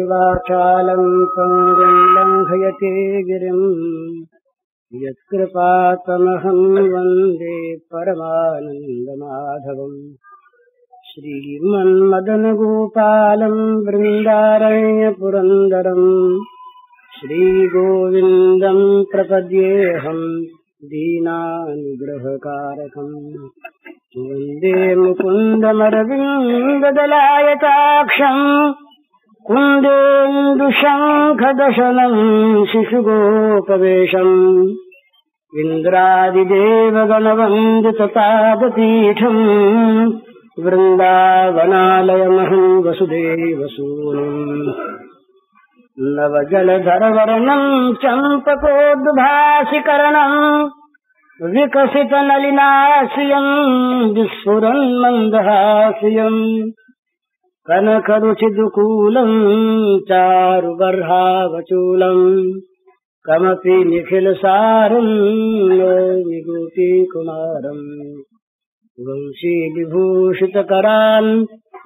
वाचालं पङ्गुं लङ्घयते गिरिं यत्कृपातमहं वन्दे परमानन्दमाधवम्। श्रीमन्मदनगोपालं वृन्दारण्यपुरन्दरं श्रीगोविन्दं प्रपद्येऽहं दीनानुग्रहकारकम्। वन्दे मुकुन्दमरविन्ददलायताक्षम् कुन्देन्दुशङ्खदशनं शिशुगोपवेशम् इन्द्रादिदेवगणवन्दितपादपीठम् वृन्दावनालयमहं वसुदेवसूनुम्। नवजलधरवर्णं चम्पकोद्भासिकरणम् विकसितनलिनाश्रियं विस्फुरन्मन्दहास्यम् कनकरुचिदुकूलं चारुबर्हावचूलम् कमपि निखिलसारं नौमि गोपीकुमारम्। वंशीविभूषितकरान्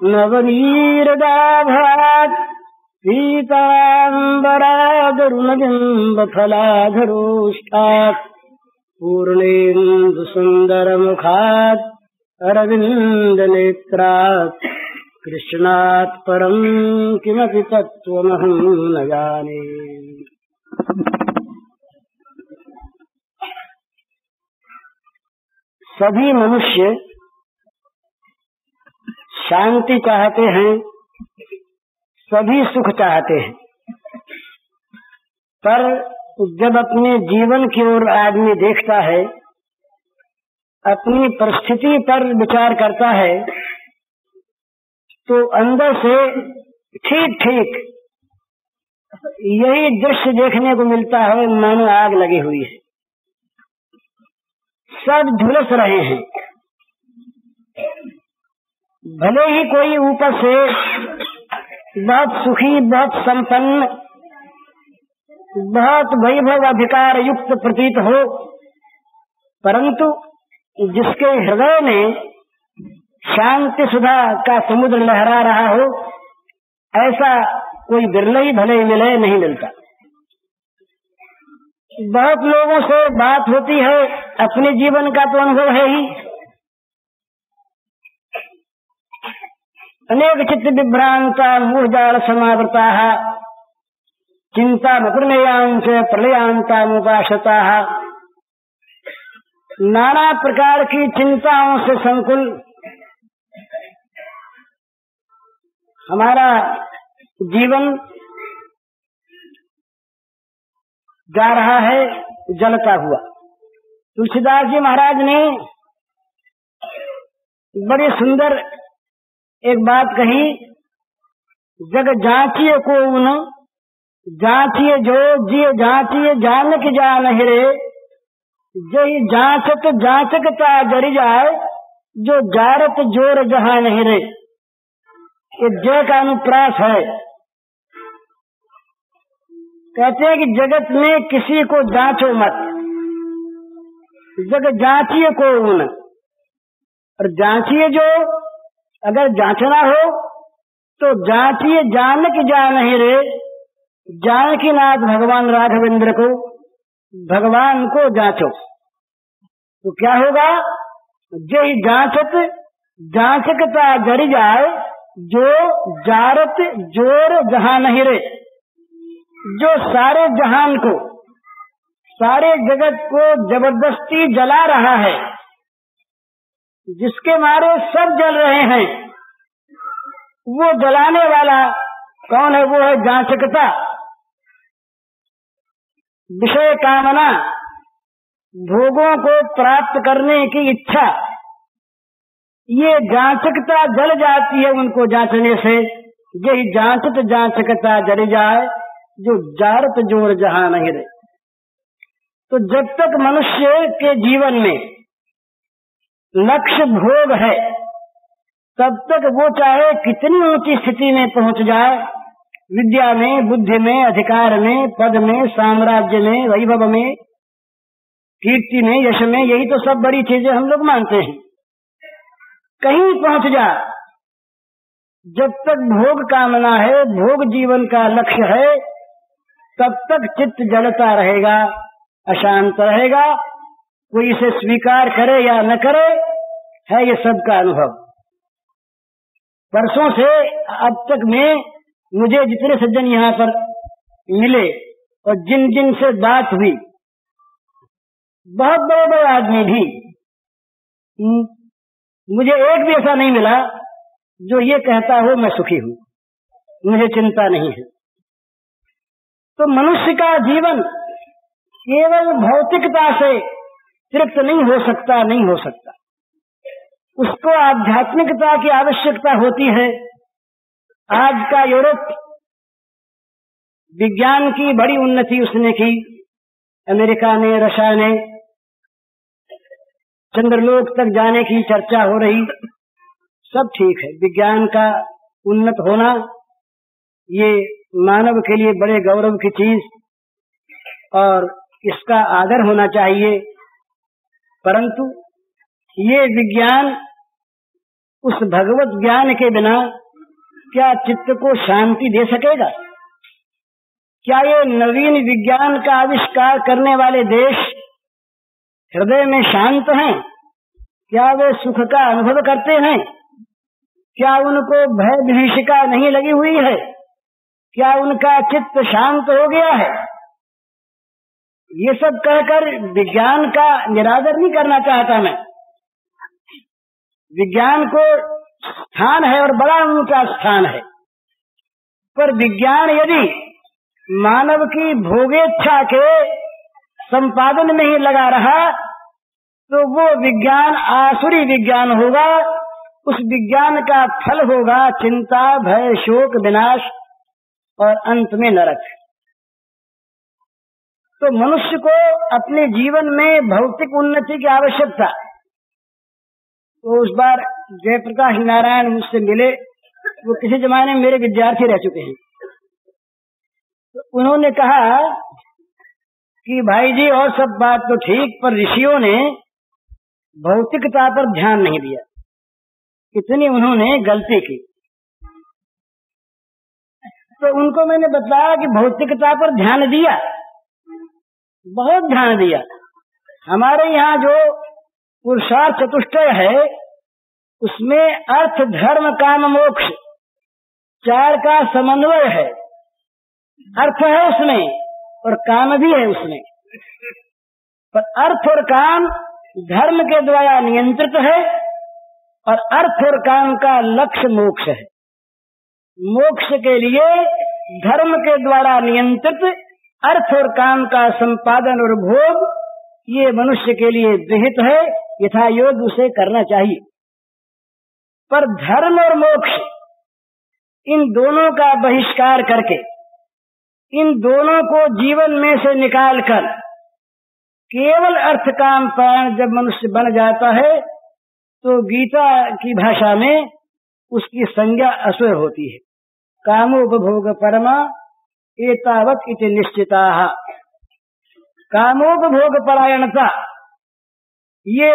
नवनीरदाभात् पीताम्बरादरुणबिम्बफलाधरोष्ठात् पूर्णेन्दुसुन्दरमुखात् अरविन्दनेत्रात् कृष्णात् परं किमपि तत्त्वमहं न जाने। सभी मनुष्य शांति चाहते हैं, सभी सुख चाहते हैं, पर जब अपने जीवन की ओर आदमी देखता है, अपनी परिस्थिति पर विचार करता है, तो अंदर से ठीक ठीक यही दृश्य देखने को मिलता है, मानो आग लगी हुई है, सब झुलस रहे हैं। भले ही कोई ऊपर से बहुत सुखी, बहुत संपन्न, बहुत वैभव अधिकार युक्त प्रतीत हो, परंतु जिसके हृदय में शांति सुधा का समुद्र लहरा रहा हो, ऐसा कोई बिरला ही भले मिले, नहीं मिलता। बहुत लोगों से बात होती है, अपने जीवन का तो अनुभव है ही। अनेक चित्त विभ्रांता मूढ़जाल समावृता चिंता मकुर्मयांश प्रलयांतामुपासता। नाना प्रकार की चिंताओं से संकुल हमारा जीवन जा रहा है, जलता हुआ। तुलसीदास जी महाराज ने बड़ी सुंदर एक बात कही, जग जांचिए को उन जांचिए जो जिये जांचिए जान की जान हिरे, जही जांचत जांचकता जरी जाए जो जारत जोर जहां नहीं रे। ये जय का अनुप्रास है। कहते हैं कि जगत में किसी को जांचो मत, जग जांचिए को उन, और जांचिए जो, अगर जांचना हो तो जांचिए जान की जान ही रे। जानकीनाथ भगवान राघवेंद्र को, भगवान को जांचो तो क्या होगा? जय जांचत जांचकता जरी जाए जो जारत जोर जहां नहीं रे। जो सारे जहान को, सारे जगत को जबरदस्ती जला रहा है, जिसके मारे सब जल रहे हैं, वो जलाने वाला कौन है? वो है जांचकता। विषय कामना, भोगों को प्राप्त करने की इच्छा, ये जांचकता जल जाती है उनको जांचने से। यही जांचत जांचकता जल जाए जो जारत जोर जहां नहीं रहे। तो जब तक मनुष्य के जीवन में लक्ष्य भोग है, तब तक वो चाहे कितनी ऊंची स्थिति में पहुंच जाए, विद्या में, बुद्धि में, अधिकार में, पद में, साम्राज्य में, वैभव में, कीर्ति में, यश में, यही तो सब बड़ी चीजें हम लोग मानते हैं। कहीं पहुंच जा, जब तक भोग कामना है, भोग जीवन का लक्ष्य है, तब तक चित्त जलता रहेगा, अशांत रहेगा। कोई इसे स्वीकार करे या न करे, है ये सबका अनुभव। वर्षों से अब तक में मुझे जितने सज्जन यहाँ पर मिले और जिन जिन से बात हुई, बहुत बड़े बड़े आदमी भी, मुझे एक भी ऐसा नहीं मिला जो ये कहता हो मैं सुखी हूँ, मुझे चिंता नहीं है। तो मनुष्य का जीवन केवल भौतिकता से तृप्त नहीं हो सकता, नहीं हो सकता। उसको आध्यात्मिकता की आवश्यकता होती है। आज का यूरोप विज्ञान की बड़ी उन्नति उसने की, अमेरिका ने, रशिया ने, चंद्रलोक तक जाने की चर्चा हो रही। सब ठीक है, विज्ञान का उन्नत होना ये मानव के लिए बड़े गौरव की चीज और इसका आदर होना चाहिए। परंतु ये विज्ञान उस भगवत ज्ञान के बिना क्या चित्त को शांति दे सकेगा? क्या ये नवीन विज्ञान का आविष्कार करने वाले देश हृदय में शांत हैं? क्या वे सुख का अनुभव करते हैं? क्या उनको भय विभीषिका नहीं लगी हुई है? क्या उनका चित्त शांत हो गया है? ये सब कहकर विज्ञान का निरादर नहीं करना चाहता मैं। विज्ञान को स्थान है और बड़ा ऊंचा स्थान है, पर विज्ञान यदि मानव की भोगेच्छा के संपादन में ही लगा रहा तो वो विज्ञान आसुरी विज्ञान होगा। उस विज्ञान का फल होगा चिंता, भय, शोक, विनाश और अंत में नरक। तो मनुष्य को अपने जीवन में भौतिक उन्नति की आवश्यकता। तो उस बार जयप्रकाश नारायण मुझसे मिले, वो किसी जमाने में मेरे विद्यार्थी रह चुके हैं। तो उन्होंने कहा कि भाई जी और सब बात तो ठीक, पर ऋषियों ने भौतिकता पर ध्यान नहीं दिया, इतनी उन्होंने गलती की। तो उनको मैंने बताया कि भौतिकता पर ध्यान दिया, बहुत ध्यान दिया। हमारे यहाँ जो पुरुषार्थ चतुष्टय है उसमें अर्थ, धर्म, काम, मोक्ष चार का समन्वय है। अर्थ है उसमें और काम भी है उसमें, पर अर्थ और काम धर्म के द्वारा नियंत्रित है और अर्थ और काम का लक्ष्य मोक्ष है। मोक्ष के लिए धर्म के द्वारा नियंत्रित अर्थ और काम का संपादन और भोग ये मनुष्य के लिए विहित है, यथा योग्य उसे करना चाहिए। पर धर्म और मोक्ष इन दोनों का बहिष्कार करके, इन दोनों को जीवन में से निकालकर केवल अर्थ काम प्राण जब मनुष्य बन जाता है तो गीता की भाषा में उसकी संज्ञा असुर होती है। कामोपभोग परमा एतावत इति निश्चिताः। कामोपभोग परायणता ये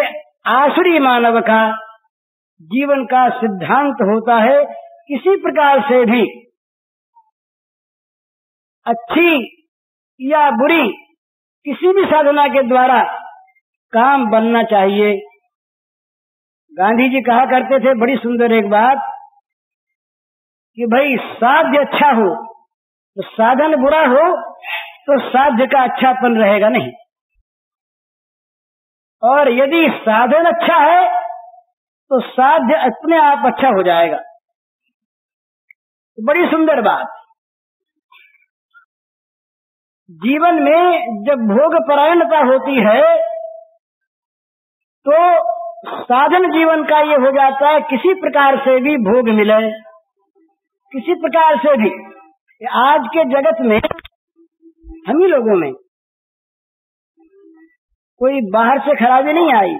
आसुरी मानव का जीवन का सिद्धांत होता है। किसी प्रकार से भी अच्छी या बुरी किसी भी साधना के द्वारा काम बनना चाहिए। गांधी जी कहा करते थे बड़ी सुंदर एक बात कि भाई साध्य अच्छा हो तो साधन बुरा हो तो साध्य का अच्छापन रहेगा नहीं, और यदि साधन अच्छा है तो साध्य अपने आप अच्छा हो जाएगा। बड़ी सुंदर बात। जीवन में जब भोग परायणता होती है तो साधन जीवन का ये हो जाता है किसी प्रकार से भी भोग मिले, किसी प्रकार से भी। आज के जगत में हम ही लोगों में कोई बाहर से खराबी नहीं आई।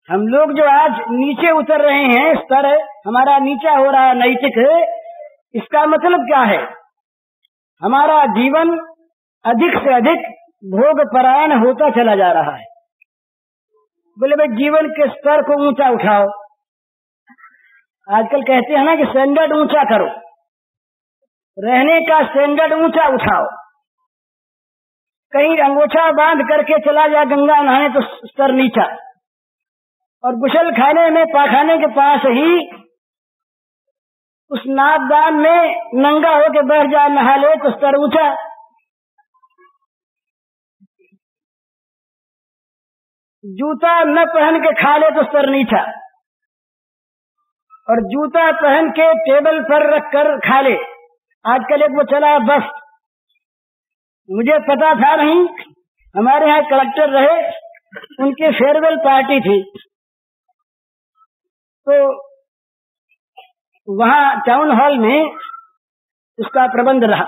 हम लोग जो आज नीचे उतर रहे हैं, स्तर हमारा नीचा हो रहा है नैतिक, इसका मतलब क्या है? हमारा जीवन अधिक से अधिक भोग परायण होता चला जा रहा है। बोले भाई जीवन के स्तर को ऊंचा उठाओ। आजकल कहते हैं ना कि स्टैंडर्ड ऊंचा करो, रहने का स्टैंडर्ड ऊंचा उठाओ। कहीं अंगोछा बांध करके चला जा गंगा नहाने तो स्तर नीचा, और गुसल खाने में पाखाने के पास ही उस नापदान में नंगा होके बैठ जा नहा ले तो स्तर ऊंचा। जूता न पहन के खा ले तो स्तर नीचा, और जूता पहन के टेबल पर रख कर खा ले। आजकल एक वो चला बस, मुझे पता था नहीं, हमारे यहाँ कलेक्टर रहे, उनके फेयरवेल पार्टी थी, तो वहाँ टाउन हॉल में उसका प्रबंध रहा।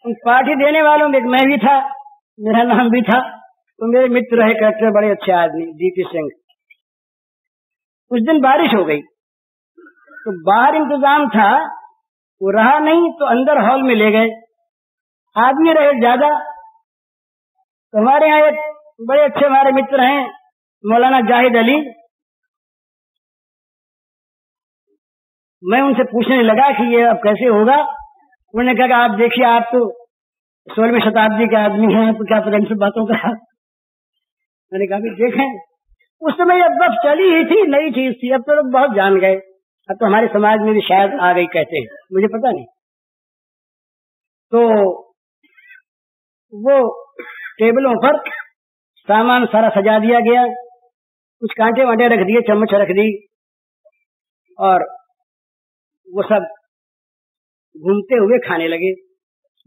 उन पार्टी देने वालों में मैं भी था, मेरा नाम भी था, तो मेरे मित्र रहे कलेक्टर, बड़े अच्छे आदमी डीपी सिंह। उस दिन बारिश हो गई तो बाहर इंतजाम था, वो रहा नहीं तो अंदर हॉल में ले गए। आदमी रहे ज्यादा, तो हमारे यहाँ एक बड़े अच्छे हमारे मित्र हैं मौलाना जाहिद अली। मैं उनसे पूछने लगा कि ये अब कैसे होगा। उन्होंने कहा कि आप देखिए, आप तो 16वीं शताब्दी के आदमी हैं, तो क्या पता इन सब बातों का। मैंने कहा कि देखें, उस समय अब बस चली ही थी, नई चीज थी, अब तो लोग बहुत जान गए, अब तो हमारे समाज में भी शायद आ गई कहते हैं, मुझे पता नहीं। तो वो टेबलों पर सामान सारा सजा दिया गया, कुछ कांटे वांटे रख दिए, चम्मच रख दी, और वो सब घूमते हुए खाने लगे।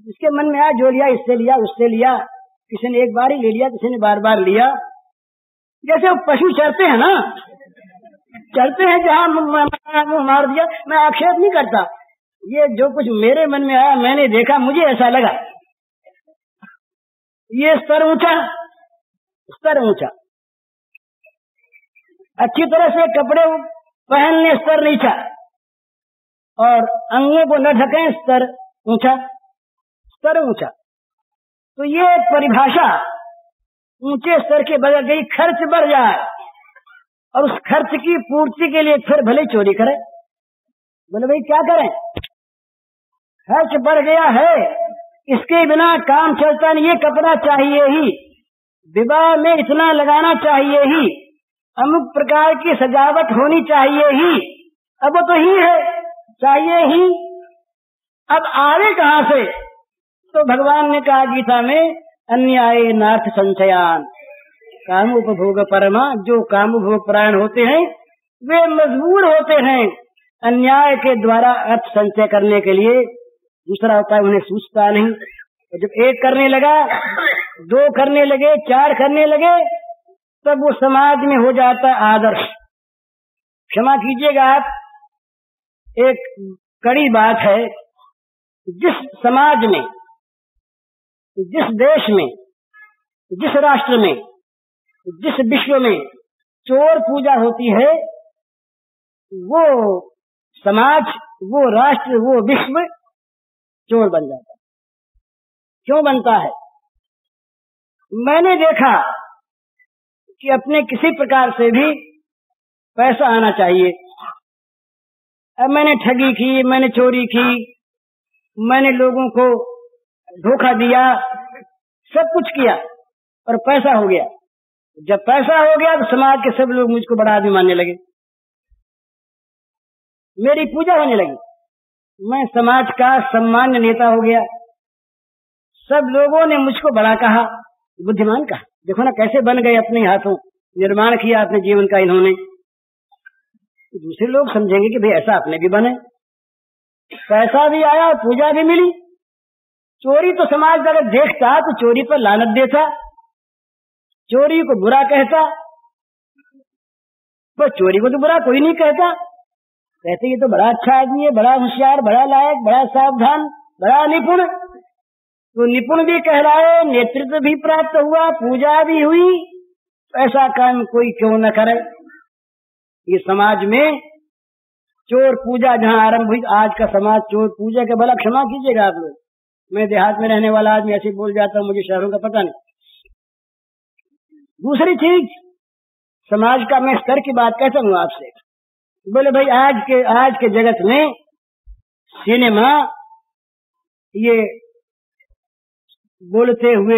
जिसके मन में आया जो लिया, इससे लिया उससे लिया, किसी ने एक बार ही ले लिया, किसी ने बार बार लिया। जैसे वो पशु चरते हैं ना, चलते हैं जहाँ मुंह मार दिया। मैं आक्षेप नहीं करता, ये जो कुछ मेरे मन में आया, मैंने देखा, मुझे ऐसा लगा। ये स्तर ऊंचा, स्तर ऊंचा, अच्छी तरह से कपड़े पहनने स्तर नीचा, और अंगों को न ढकें स्तर ऊंचा, स्तर ऊंचा। तो ये परिभाषा ऊंचे स्तर के बदल गई। खर्च बढ़ जाए और उस खर्च की पूर्ति के लिए फिर भले चोरी करें। बोले भाई क्या करें, खर्च बढ़ गया है, इसके बिना काम चलता नहीं, ये कपड़ा चाहिए ही, विवाह में इतना लगाना चाहिए ही, अमुक प्रकार की सजावट होनी चाहिए ही, अब वो तो ही है, चाहिए ही। अब आवे कहां से? तो भगवान ने कहा गीता में, अन्याय नार्थ संचयान काम उपभोग परमा। जो काम उपभोग परायण होते हैं वे मजबूर होते हैं अन्याय के द्वारा अर्थ संचय करने के लिए, दूसरा उपाय उन्हें सूझता नहीं। तो जब एक करने लगा, दो करने लगे, चार करने लगे, तब वो समाज में हो जाता आदर्श। क्षमा कीजिएगा आप, एक कड़ी बात है, जिस समाज में, जिस देश में, जिस राष्ट्र में, जिस विश्व में चोर पूजा होती है, वो समाज, वो राष्ट्र, वो विश्व चोर बन जाता है। क्यों बनता है? मैंने देखा कि अपने किसी प्रकार से भी पैसा आना चाहिए। अब मैंने ठगी की, मैंने चोरी की, मैंने लोगों को धोखा दिया, सब कुछ किया और पैसा हो गया। जब पैसा हो गया तो समाज के सब लोग मुझको बड़ा आदमी मानने लगे, मेरी पूजा होने लगी, मैं समाज का सम्मान्य नेता हो गया। सब लोगों ने मुझको बड़ा कहा, बुद्धिमान कहा। देखो ना कैसे बन गए, अपने हाथों निर्माण किया अपने जीवन का इन्होंने। दूसरे लोग समझेंगे कि भाई ऐसा अपने भी बने, पैसा भी आया, पूजा भी मिली। चोरी तो समाज अगर देखता तो चोरी पर लानत देता, चोरी को बुरा कहता, पर चोरी को तो बुरा कोई नहीं कहता। कहते ये तो बड़ा अच्छा आदमी है, बड़ा होशियार, बड़ा लायक, बड़ा सावधान, बड़ा निपुण। तो निपुण भी कहलाए, नेतृत्व भी प्राप्त हुआ, पूजा भी हुई, ऐसा काम कोई क्यों न करे। ये समाज में चोर पूजा जहाँ आरंभ हुई, आज का समाज चोर पूजा के, भला क्षमा कीजिएगा आप लोग, मैं देहात में रहने वाला आदमी ऐसे बोल जाता हूँ, मुझे शहरों का पता नहीं। दूसरी चीज, समाज का मैं स्तर की बात कहता हूँ आपसे, बोले भाई आज के जगत में सिनेमा, ये बोलते हुए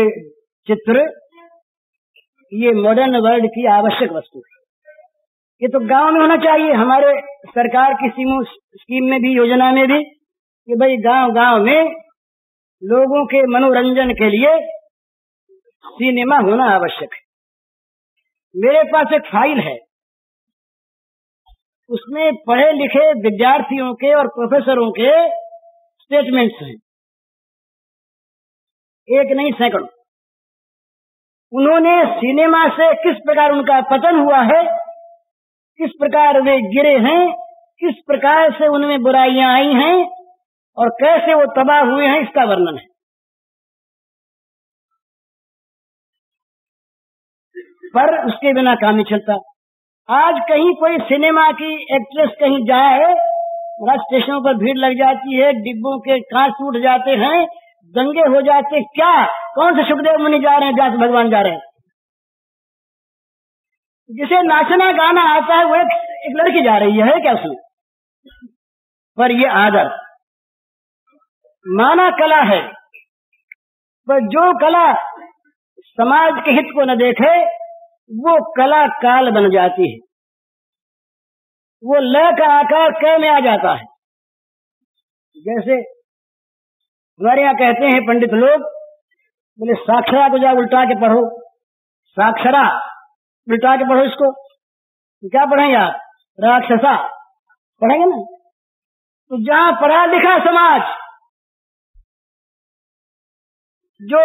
चित्र, ये मॉडर्न वर्ल्ड की आवश्यक वस्तु है। ये तो गांव में होना चाहिए। हमारे सरकार की स्कीम में भी, योजना में भी, कि भाई गांव गांव में लोगों के मनोरंजन के लिए सिनेमा होना आवश्यक है। मेरे पास एक फाइल है, उसमें पढ़े लिखे विद्यार्थियों के और प्रोफेसरों के स्टेटमेंट्स हैं, एक नहीं सैकड़ों। उन्होंने सिनेमा से किस प्रकार उनका पतन हुआ है, किस प्रकार वे गिरे हैं, किस प्रकार से उनमें बुराइयां आई हैं और कैसे वो तबाह हुए हैं, इसका वर्णन है। पर उसके बिना काम नहीं चलता। आज कहीं कोई सिनेमा की एक्ट्रेस कहीं जाए, स्टेशनों पर भीड़ लग जाती है, डिब्बों के कांच टूट जाते हैं, दंगे हो जाते, क्या कौन से सुखदेव मुनि जा रहे हैं, व्यास भगवान जा रहे हैं। जिसे नाचना गाना आता है वो एक लड़की जा रही है क्या उसमें? पर ये आदर माना कला है, पर जो कला समाज के हित को न देखे वो कला काल बन जाती है, वो ल का आकार क में आ जाता है। जैसे हमारे यहाँ कहते हैं पंडित लोग, बोले साक्षरा को जा उल्टा के पढ़ो, साक्षरा उल्टा के पढ़ो, इसको क्या पढ़ेंगे आप? राक्षसा पढ़ेंगे ना। तो जहाँ पढ़ा लिखा समाज जो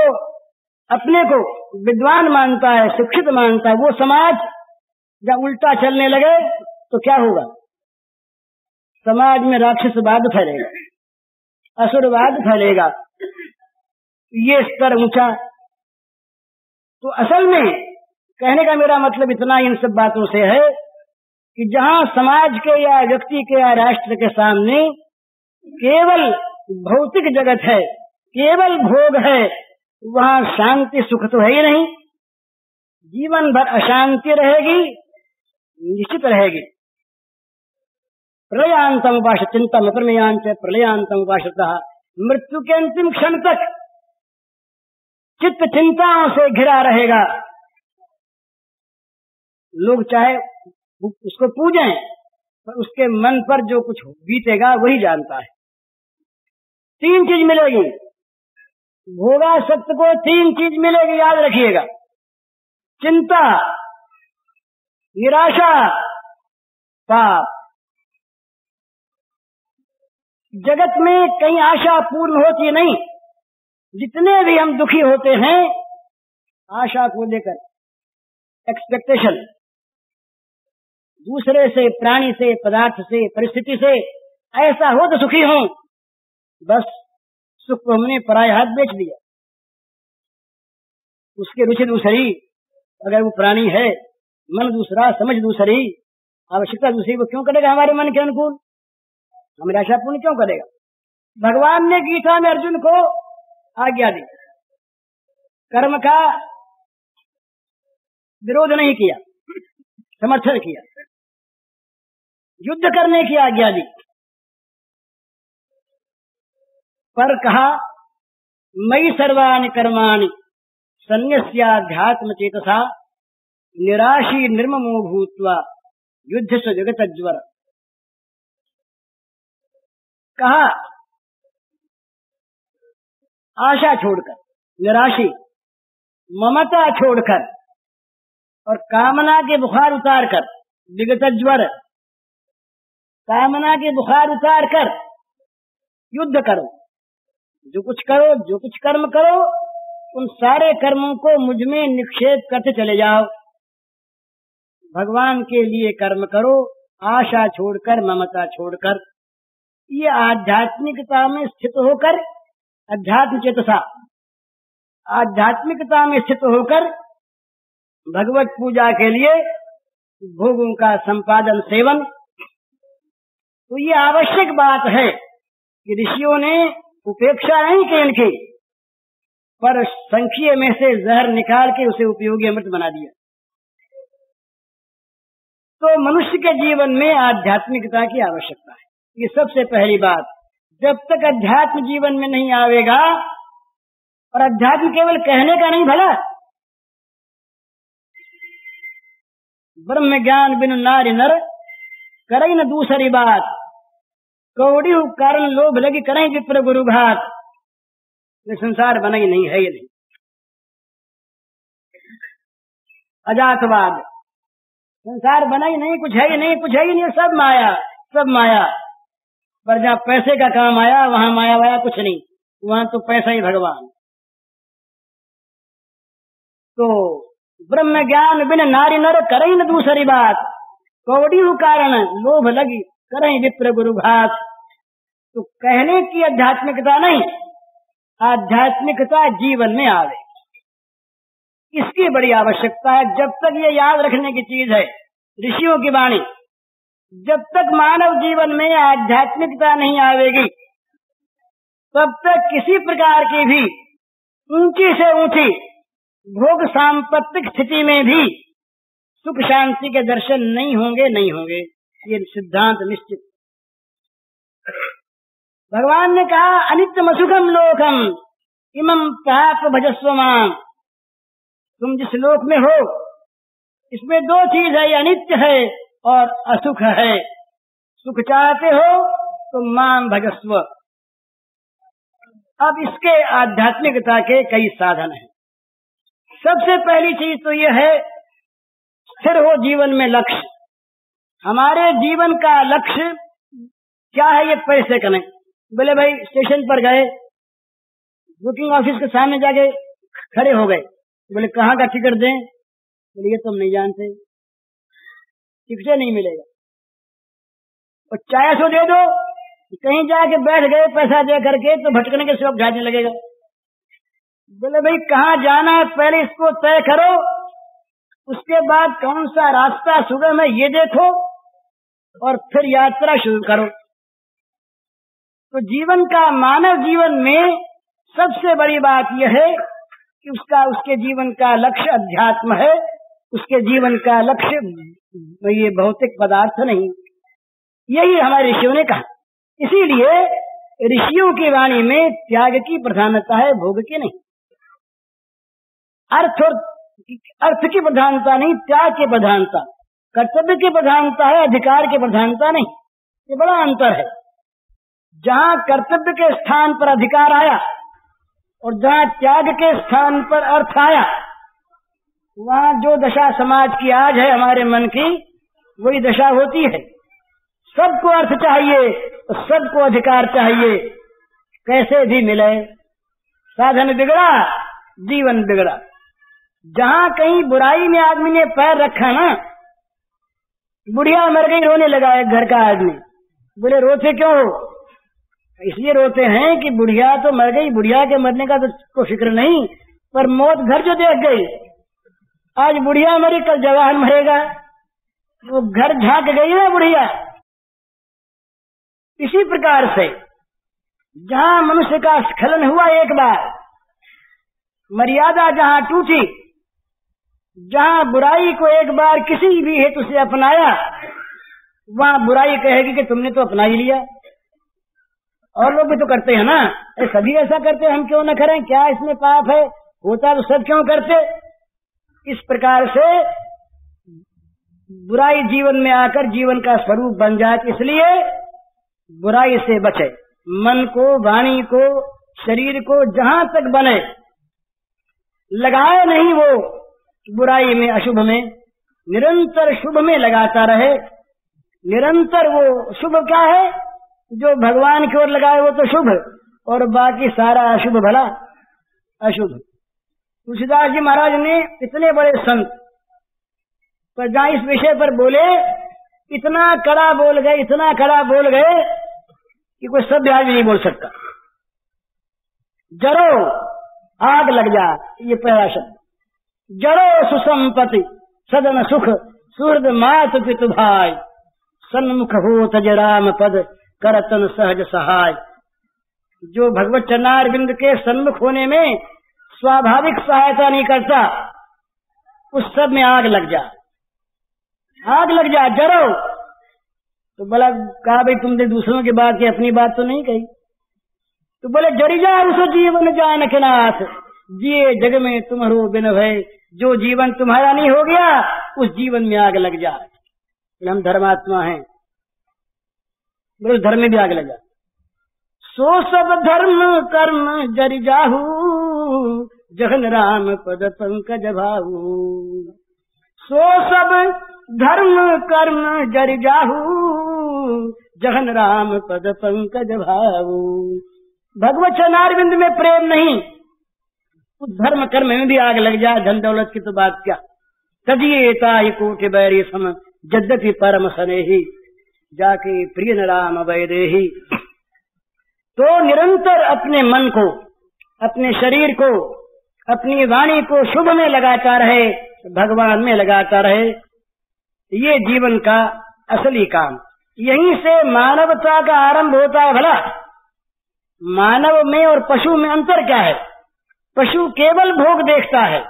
अपने को विद्वान मानता है, शिक्षित मानता है, वो समाज जब उल्टा चलने लगे तो क्या होगा? समाज में राक्षसवाद फैलेगा, असुरवाद फैलेगा। ये स्तर ऊंचा। तो असल में कहने का मेरा मतलब इतना इन सब बातों से है कि जहां समाज के या व्यक्ति के या राष्ट्र के सामने केवल भौतिक जगत है, केवल भोग है, वहां शांति सुख तो है ही नहीं। जीवन भर अशांति रहेगी, निश्चित रहेगी। प्रलयांतम उपास चिंतम प्रमेयांच प्रलयांतम उपासतः, मृत्यु के अंतिम क्षण तक चित्त चिंताओं से घिरा रहेगा। लोग चाहे उसको पूजें, पर उसके मन पर जो कुछ बीतेगा वही जानता है। 3 चीज मिलेगी भोगा सत्य को, 3 चीज मिलेगी, याद रखिएगा। चिंता, निराशा, पाप। जगत में कहीं आशा पूर्ण होती नहीं। जितने भी हम दुखी होते हैं आशा को लेकर, एक्सपेक्टेशन, दूसरे से, प्राणी से, पदार्थ से, परिस्थिति से, ऐसा हो तो सुखी हूं, बस सुख को हमने पराये हाथ बेच दिया। उसकी रुचि दूसरी, अगर वो प्राणी है, मन दूसरा, समझ दूसरी, आवश्यकता दूसरी, वो क्यों करेगा हमारे मन के अनुकूल? हमारी आशा पूर्ण क्यों करेगा? भगवान ने गीता में अर्जुन को आज्ञा दी, कर्म का विरोध नहीं किया, समर्थन किया, युद्ध करने की आज्ञा दी, पर कहा मयि सर्वाणि कर्माणि सन्न्यस्याध्यात्म चेतसा निराशी निर्ममो भूत्वा युद्ध से जगतज्वर। कहा आशा छोड़कर, निराशी, ममता छोड़कर और कामना के बुखार उतार कर, विगतज्वर, कामना के बुखार उतार कर युद्ध करो। जो कुछ करो, जो कुछ कर्म करो, उन सारे कर्मों को मुझ में निक्षेप करते चले जाओ। भगवान के लिए कर्म करो, आशा छोड़कर, ममता छोड़कर। ये आध्यात्मिकता में स्थित होकर, अध्यात्म चेतसा, आध्यात्मिकता में स्थित होकर भगवत पूजा के लिए भोगों का संपादन, सेवन। तो ये आवश्यक बात है कि ऋषियों ने उपेक्षा नहीं की इनकी, पर संख्या में से जहर निकाल के उसे उपयोगी अमृत बना दिया। तो मनुष्य के जीवन में आध्यात्मिकता की आवश्यकता है। ये सबसे पहली बात। जब तक अध्यात्म जीवन में नहीं आवेगा, और अध्यात्म केवल कहने का नहीं भला, ब्रह्म ज्ञान बिनु नारी नर करई न दूसरी बात, कौड़ी कारण लोभ लगी करें विप्र गुरु घात। ये संसार बना ही नहीं है, ये नहीं। अजातवाद, संसार बना ही नहीं, कुछ है ही नहीं, कुछ है ही नहीं, सब माया, सब माया। पर जहाँ पैसे का काम आया वहाँ माया वाया कुछ नहीं, वहाँ तो पैसा ही भगवान। तो ब्रह्म ज्ञान बिन नारी नर करें न दूसरी बात, कौड़ी कारण लोभ लगी करें विप्र गुरु घात। तो कहने की आध्यात्मिकता नहीं, आध्यात्मिकता जीवन में आवे, इसकी बड़ी आवश्यकता है। जब तक ये याद रखने की चीज है, ऋषियों की वाणी, जब तक मानव जीवन में आध्यात्मिकता नहीं आवेगी, तब तक किसी प्रकार की भी ऊंची से ऊंची भोग सांपत्तिक स्थिति में भी सुख शांति के दर्शन नहीं होंगे, नहीं होंगे। ये सिद्धांत निश्चित। भगवान ने कहा अनित्यम असुखम लोकम इमं पाप भजस्व माम। तुम जिस लोक में हो, इसमें दो चीज है, अनित्य है और असुख है। सुख चाहते हो तो माम भजस्व। अब इसके आध्यात्मिकता के कई साधन हैं। सबसे पहली चीज तो यह है, स्थिर हो जीवन में लक्ष्य। हमारे जीवन का लक्ष्य क्या है? ये पैसे का नहीं। बोले भाई स्टेशन पर गए, बुकिंग ऑफिस के सामने जाके खड़े हो गए, बोले कहाँ का टिकट दें? बोले ये तुम नहीं जानते, टिकट नहीं मिलेगा। और चाय सो दे दो, कहीं जाके बैठ गए पैसा दे करके, तो भटकने के सिवा जाने लगेगा। बोले भाई कहाँ जाना है पहले इसको तय करो, उसके बाद कौन सा रास्ता सुगम है ये देखो, और फिर यात्रा शुरू करो। तो जीवन का, मानव जीवन में सबसे बड़ी बात यह है कि उसके जीवन का लक्ष्य अध्यात्म है, उसके जीवन का लक्ष्य ये भौतिक पदार्थ नहीं। यही हमारे ऋषियों ने कहा। इसीलिए ऋषियों की वाणी में त्याग की प्रधानता है, भोग की नहीं। अर्थ की प्रधानता नहीं, त्याग की प्रधानता। कर्तव्य की प्रधानता है, अधिकार की प्रधानता नहीं। ये बड़ा अंतर है। जहाँ कर्तव्य के स्थान पर अधिकार आया और जहाँ त्याग के स्थान पर अर्थ आया, वहाँ जो दशा समाज की आज है हमारे मन की, वही दशा होती है। सबको अर्थ चाहिए, सबको अधिकार चाहिए, कैसे भी मिले। साधन बिगड़ा, जीवन बिगड़ा। जहाँ कहीं बुराई में आदमी ने पैर रखा ना, बुढ़िया मर गई, रोने लगा है घर का आदमी। बोले रोते क्यों हो? इसलिए रोते हैं कि बुढ़िया तो मर गई, बुढ़िया के मरने का तो फिक्र नहीं, पर मौत घर जो देख गई। आज बुढ़िया मरी, कल जवान मरेगा, वो घर झांक गई ना बुढ़िया। इसी प्रकार से जहाँ मनुष्य का स्खलन हुआ एक बार, मर्यादा जहाँ टूटी, जहाँ बुराई को एक बार किसी भी हेतु से अपनाया, वहाँ बुराई कहेगी कि तुमने तो अपना ही लिया। और लोग भी तो करते हैं ना, सभी ऐसा करते हैं, हम क्यों न करें? क्या इसमें पाप है? होता तो सब क्यों करते? इस प्रकार से बुराई जीवन में आकर जीवन का स्वरूप बन जाए। इसलिए बुराई से बचे। मन को, वाणी को, शरीर को जहां तक बने लगाए नहीं वो बुराई में, अशुभ में, निरंतर शुभ में लगाता रहे। निरंतर वो शुभ क्या है? जो भगवान की ओर लगाए वो तो शुभ, और बाकी सारा अशुभ भला अशुभ। तुलसीदास जी महाराज ने इतने बड़े संत पर जहाँ इस विषय पर बोले, इतना कड़ा बोल गए, इतना कड़ा बोल गए कि कोई सभ्य आदमी नहीं बोल सकता। जरो आग लग जा, ये पहला शब्द। जरो सुसंपत्ति सदन सुख सूर्द मात पितु भाई, सन्मुख हो तज राम पद करतन सहज सहाय। जो भगवत चरणारविंद के सन्मुख होने में स्वाभाविक सहायता नहीं करता, उस सब में आग लग जा। आग लग जा, जरो। तो बोला, कहा भाई तुमने दूसरों की बात की, अपनी बात तो नहीं कही। तो बोले, जरी जा उस जीवन जानक नाथ, जिए जग में तुम्हारो बिन भय। जो जीवन तुम्हारा नहीं हो गया, उस जीवन में आग लग जा। हम धर्मात्मा हैं, बोले धर्म में भी आग लग जा। सो सब धर्म कर्म जरि जाहू, जहन राम पद पंकज भाऊ। सो सब धर्म कर्म जरि जाहू, जहन राम पद पंकज भाऊ। भगवत चरणारविंद में प्रेम नहीं, उस धर्म कर्म में भी आग लग जाए। धन दौलत की तो बात क्या, तजिए ताहि कोटि बैरी सम, यद्यपि परम स्नेही, जाके प्रिय न राम वैदेही। तो निरंतर अपने मन को, अपने शरीर को, अपनी वाणी को शुभ में लगाता रहे, भगवान में लगाता रहे। ये जीवन का असली काम। यहीं से मानवता का आरंभ होता है। भला मानव में और पशु में अंतर क्या है? पशु केवल भोग देखता है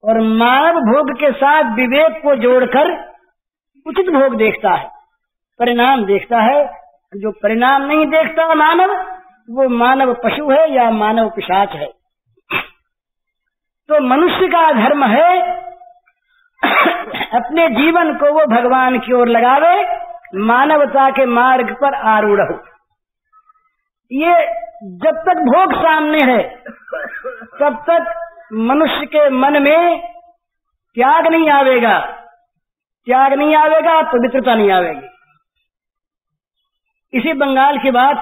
और मानव भोग के साथ विवेक को जोड़कर उचित भोग देखता है, परिणाम देखता है। जो परिणाम नहीं देखता मानव, वो मानव पशु है या मानव पिशाच है। तो मनुष्य का धर्म है अपने जीवन को वो भगवान की ओर लगावे, मानवता के मार्ग पर आरूढ़ हो। ये जब तक भोग सामने है तब तक मनुष्य के मन में त्याग नहीं आवेगा, त्याग नहीं आवेगा, पवित्रता नहीं आवेगी। इसी बंगाल की बात,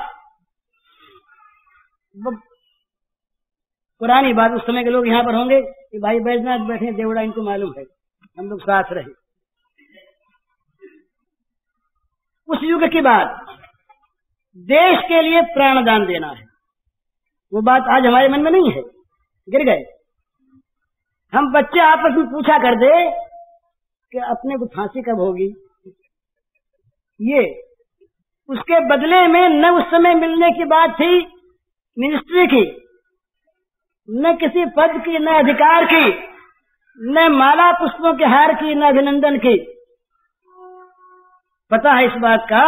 पुरानी बात, उस समय के लोग यहाँ पर होंगे कि भाई बैजनाथ बैठे देवड़ा, इनको मालूम है, हम लोग साथ रहे। उस युग की बात, देश के लिए प्राणदान देना है, वो बात आज हमारे मन में नहीं है, गिर गए। हम बच्चे आपस में पूछा कर दे कि अपने को फांसी कब होगी, ये उसके बदले में न उस समय मिलने की बात थी मिनिस्ट्री की, न किसी पद की, न अधिकार की, न माला पुष्पों के हार की, न अभिनंदन की। पता है इस बात का,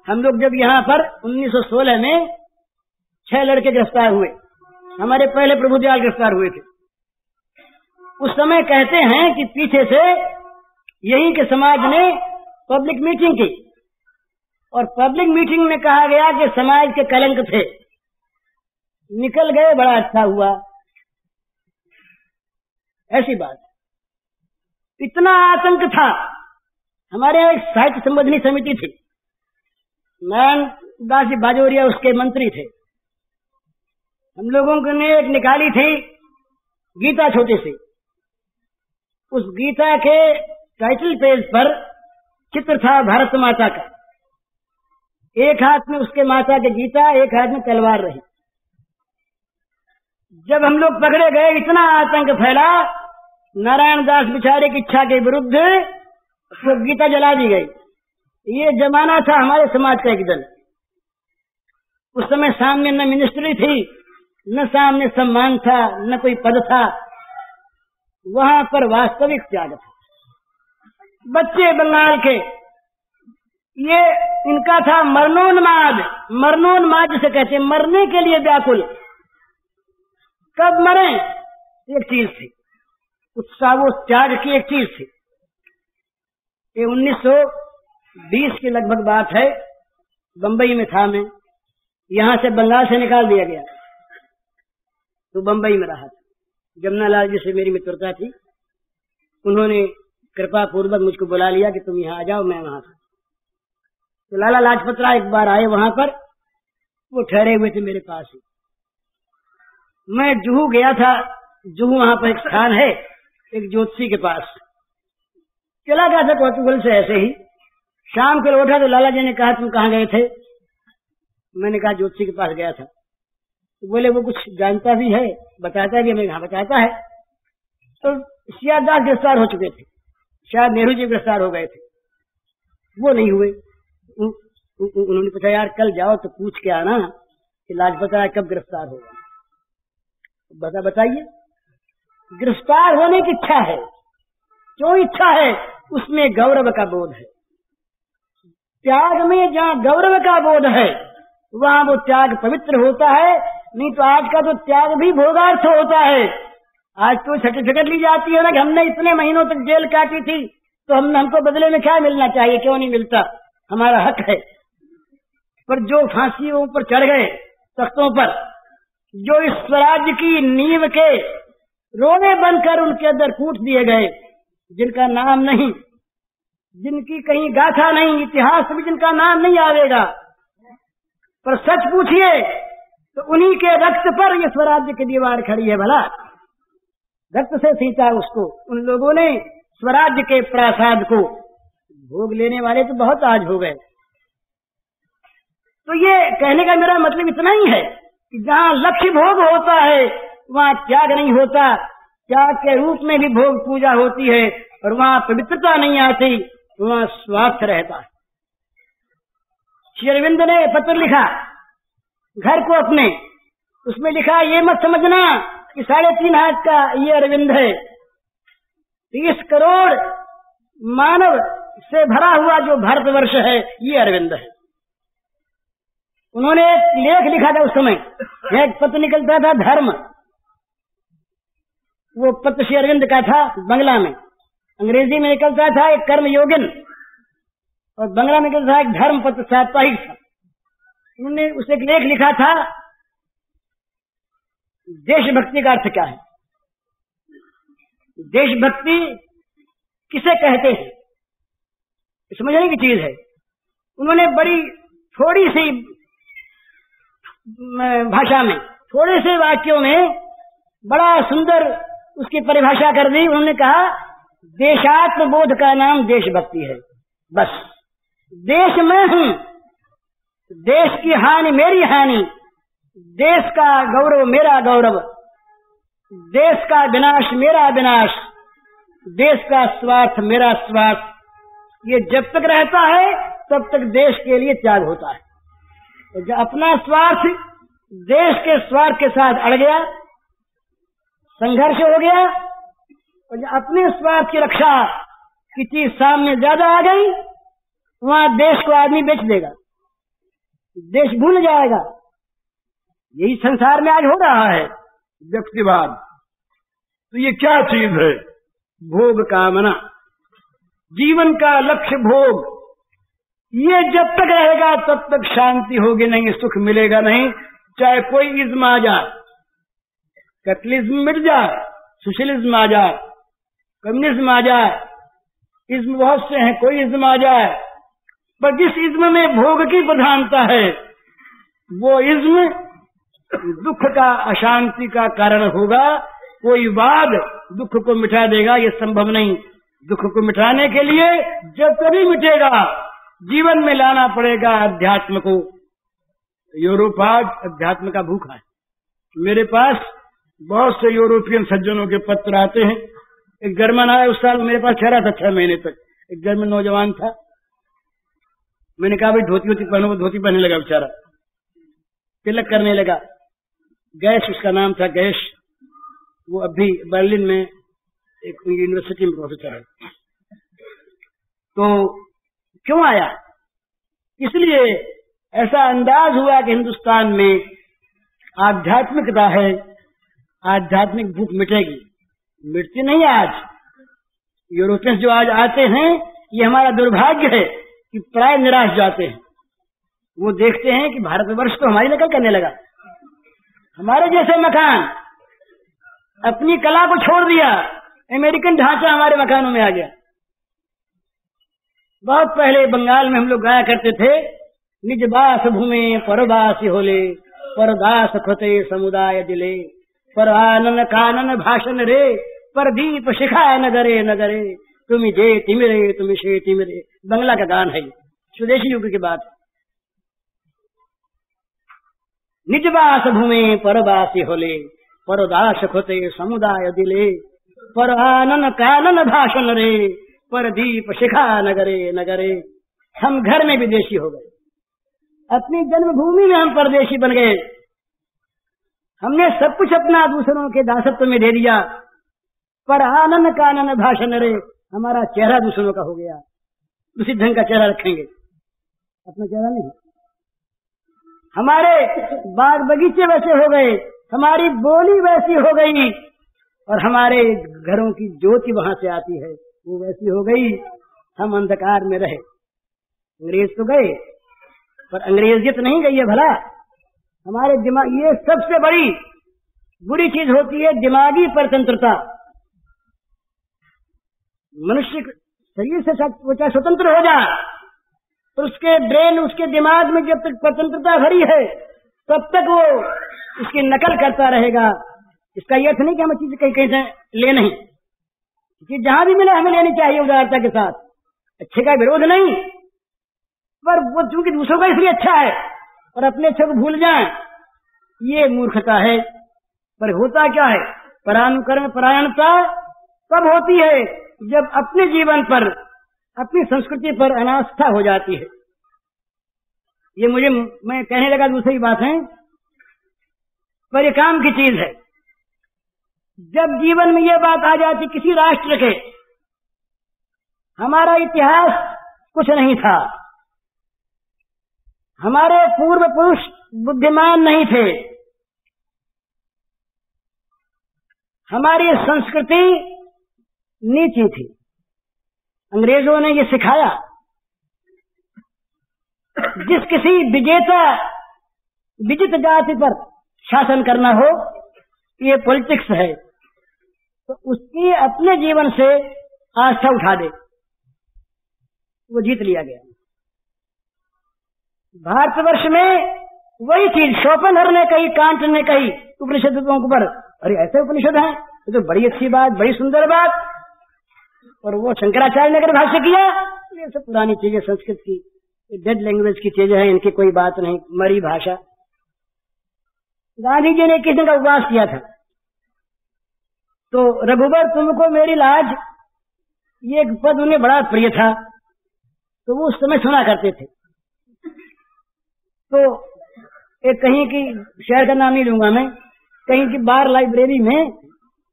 हम लोग जब यहाँ पर 1916 में 6 लड़के गिरफ्तार हुए, हमारे पहले प्रभुदयाल गिरफ्तार हुए थे। उस समय कहते हैं कि पीछे से यहीं के समाज ने पब्लिक मीटिंग की और पब्लिक मीटिंग में कहा गया कि समाज के कलंक थे, निकल गए, बड़ा अच्छा हुआ। ऐसी बात, इतना आतंक था। हमारे यहाँ एक साहित्य संबंधी समिति थी, नारायण दास जी बाजोरिया उसके मंत्री थे। हम लोगों ने एक निकाली थी गीता छोटी सी, उस गीता के टाइटल पेज पर चित्र था भारत माता का, एक हाथ में उसके माता के गीता, एक हाथ में तलवार रही। जब हम लोग पकड़े गए, इतना आतंक फैला, नारायण दास बिचारे की इच्छा के विरुद्ध तो गीता जला दी गई। ये जमाना था हमारे समाज का एक दल। उस समय सामने न मिनिस्ट्री थी, न सामने सम्मान था, न कोई पद था, वहां पर वास्तविक त्याग था। बच्चे बंगाल के, ये इनका था मरणोन्माद। मरणोन्माद जिसे कहते, मरने के लिए व्याकुल। कब मरे, एक चीज थी उत्साह, वो त्याग की एक चीज थी। ये 1920 की लगभग बात है, बंबई में था मैं, यहां से बंगाल से निकाल दिया गया तो बंबई में रहा था। जमुनालाल जी से मेरी मित्रता थी, उन्होंने कृपा पूर्वक मुझको बुला लिया कि तुम यहाँ आ जाओ, मैं वहां था। तो लाला लाजपत राय एक बार आए वहां पर, वो ठहरे हुए थे मेरे पास ही। मैं जुहू गया था, जुहू वहां पर एक स्थान है, एक ज्योतिषी के पास चला गया था कौतूहल से ऐसे ही। शाम को लौटा तो लाला जी ने कहा तुम कहाँ गए थे? मैंने कहा ज्योतिषी के पास गया था। तो बोले वो कुछ जानता भी है, बताता भी है? मैं कहा बताता है। तो सियादास गिरफ्तार हो चुके थे, शायद नेहरू जी गिरफ्तार हो गए थे, वो नहीं हुए। उन्होंने पूछा यार कल जाओ तो पूछ के आना कि लाजपत राय कब गिरफ्तार होगा। बताइए, गिरफ्तार होने की इच्छा है, क्यों इच्छा है? उसमें गौरव का बोध है। त्याग में जहाँ गौरव का बोध है वहाँ वो त्याग पवित्र होता है। नहीं तो आज का तो त्याग भी भोगार्थ होता है। आज तो सर्टिफिकेट ली जाती है ना कि हमने इतने महीनों तक जेल काटी थी तो हमको बदले में क्या मिलना चाहिए, क्यों नहीं मिलता, हमारा हक है। पर जो फांसियों पर चढ़ गए तख्तों पर, जो इस स्वराज्य की नींव के रोने बनकर उनके अंदर कूट दिए गए, जिनका नाम नहीं, जिनकी कहीं गाथा नहीं, इतिहास में जिनका नाम नहीं आवेगा, पर सच पूछिए तो उन्हीं के रक्त पर ये स्वराज्य की दीवार खड़ी है। भला रक्त से सींचा उसको उन लोगों ने, स्वराज्य के प्रासाद को। भोग लेने वाले तो बहुत आज हो गए। तो ये कहने का मेरा मतलब इतना ही है कि जहाँ लक्ष्य भोग होता है वहाँ त्याग नहीं होता। त्याग के रूप में भी भोग पूजा होती है और वहाँ पवित्रता नहीं आती, वहाँ स्वार्थ रहता है। श्री अरविंद ने पत्र लिखा घर को अपने, उसमें लिखा ये मत समझना कि 3.5 हाथ का ये अरविंद है, 30 करोड़ मानव से भरा हुआ जो भारतवर्ष है ये अरविंद है। उन्होंने एक लेख लिखा था उस समय, एक पत्र निकलता था धर्म, वो पत्र श्री अरविंद का था बंगला में, अंग्रेजी में निकलता था एक कर्म योगिन और बंगला में निकलता था एक धर्म पत्र साप्ताहिक था। उन्होंने उसे एक लेख लिखा था देशभक्ति का अर्थ क्या है, देशभक्ति किसे कहते हैं, समझने की चीज है। उन्होंने बड़ी थोड़ी सी भाषा में, थोड़े से वाक्यों में बड़ा सुंदर उसकी परिभाषा कर दी। उन्होंने कहा देशात्म बोध का नाम देशभक्ति है। बस देश में हूं, देश की हानि मेरी हानि, देश का गौरव मेरा गौरव, देश का विनाश मेरा विनाश, देश का स्वार्थ मेरा स्वार्थ। ये जब तक रहता है तब तक देश के लिए त्याग होता है। तो जब अपना स्वार्थ देश के स्वार्थ के साथ अड़ गया, संघर्ष हो गया, और जब अपने स्वार्थ की रक्षा की चीज सामने ज्यादा आ गई, वहां देश को आदमी बेच देगा, देश भूल जाएगा। यही संसार में आज हो रहा है, व्यक्तिवाद। तो ये क्या चीज है? भोग कामना, जीवन का लक्ष्य भोग। ये जब तक रहेगा तब तक शांति होगी नहीं, सुख मिलेगा नहीं। चाहे कोई इज्म आ जाए, कैपिटलिज्म मिट जाए, सोशलिज्म आ जाए, कम्युनिज्म आ जाए, इज्म बहुत से हैं, कोई इज्म आ जाए, पर जिस इज्म में भोग की प्रधानता है वो इज्म दुख का, अशांति का कारण होगा। कोई वाद दुख को मिटा देगा ये संभव नहीं। दुख को मिटाने के लिए जब कभी मिटेगा जीवन में लाना पड़ेगा अध्यात्म को। यूरोप आज अध्यात्म का भूखा है। मेरे पास बहुत से यूरोपियन सज्जनों के पत्र आते हैं। एक जर्मन आया, उस साल मेरे पास ठहरा था 6 महीने तक। एक जर्मन नौजवान था, मैंने कहा भाई धोती वोती पहनो, वो धोती पहनने लगा बेचारा, तिलक करने लगा। गैश उसका नाम था, गैश। वो अभी बर्लिन में एक यूनिवर्सिटी में प्रोफेसर है। तो क्यों आया? इसलिए ऐसा अंदाज हुआ कि हिंदुस्तान में आध्यात्मिकता है, आध्यात्मिक भूख मिटेगी। मिटती नहीं आज। यूरोपियंस जो आज आते हैं, ये हमारा दुर्भाग्य है कि प्राय निराश जाते हैं। वो देखते हैं कि भारतवर्ष तो हमारी नकल करने लगा। हमारे जैसे मकान, अपनी कला को छोड़ दिया, अमेरिकन ढांचा हमारे मकानों में आ गया। बहुत पहले बंगाल में हम लोग गाया करते थे, निज बास भूमि परवासी होले, परदास खोते समुदाय दिले, पर आनन कानन भाषण रे, पर दीप शिखा नगरे नगरे, तुम जे तिमिरे तुम शे तिमिरे। बंगला का गान है, स्वदेशी युग की बात। निज बास भूमि परवासी होले, परदास खोते समुदाय दिले, पर आनन कानन भाषण रे, पर दीप शिखा नगरे नगरे। हम घर में विदेशी हो गए, अपनी जन्मभूमि में हम परदेशी बन गए। हमने सब कुछ अपना दूसरों के दासत्व में दे दिया। पर आनन कानन भाषण रे, हमारा चेहरा दूसरों का हो गया, उसी ढंग का चेहरा रखेंगे, अपना चेहरा नहीं। हमारे बाग बगीचे वैसे हो गए, हमारी बोली वैसी हो गई, और हमारे घरों की ज्योति वहां से आती है वो वैसी हो गई। हम अंधकार में रहे। अंग्रेज तो गए, पर अंग्रेजियत नहीं गई है भला। हमारे दिमाग, ये सबसे बड़ी बुरी चीज होती है, दिमागी परतंत्रता। मनुष्य शरीर से चाहे स्वतंत्र हो जाए, तो उसके ब्रेन, उसके दिमाग में जब तक परतंत्रता भरी है, तब तक वो उसकी नकल करता रहेगा। इसका यह अर्थ नहीं कि हमें चीज कहीं कहीं से ले नहीं, कि जहां भी मिले हमें लेनी चाहिए उदारता के साथ, अच्छे का विरोध नहीं, पर वो चूंकि दूसरों का इसलिए अच्छा है और अपने अच्छे को भूल जाएं, ये मूर्खता है। पर होता क्या है, परानुकरण परायणता तब होती है जब अपने जीवन पर, अपनी संस्कृति पर अनास्था हो जाती है। ये मैं कहने लगा दूसरी बात है, पर ये काम की चीज है। जब जीवन में ये बात आ जाती किसी राष्ट्र के, हमारा इतिहास कुछ नहीं था, हमारे पूर्व पुरुष बुद्धिमान नहीं थे, हमारी संस्कृति नीची थी, अंग्रेजों ने ये सिखाया। जिस किसी विजित जाति पर शासन करना हो, ये पॉलिटिक्स है, तो उसकी अपने जीवन से आस्था उठा दे, वो जीत लिया गया। भारतवर्ष में वही चीज शोपेनहर ने कही, कांट ने कही उपनिषदों पर, अरे ऐसे उपनिषद हैं, ये तो बड़ी अच्छी बात, बड़ी सुंदर बात। और वो शंकराचार्य ने अगर भाष्य किया, ये सब पुरानी चीजें, संस्कृत की डेड लैंग्वेज की चीजें हैं, इनकी कोई बात नहीं, मरी भाषा। गांधी जी ने किसी का उपवास किया था, तो रघुबर तुमको मेरी लाज, ये एक पद उन्हें बड़ा प्रिय था, तो वो उस समय सुना करते थे। तो एक कहीं की, शहर का नाम नहीं लूंगा मैं, कहीं की बार लाइब्रेरी में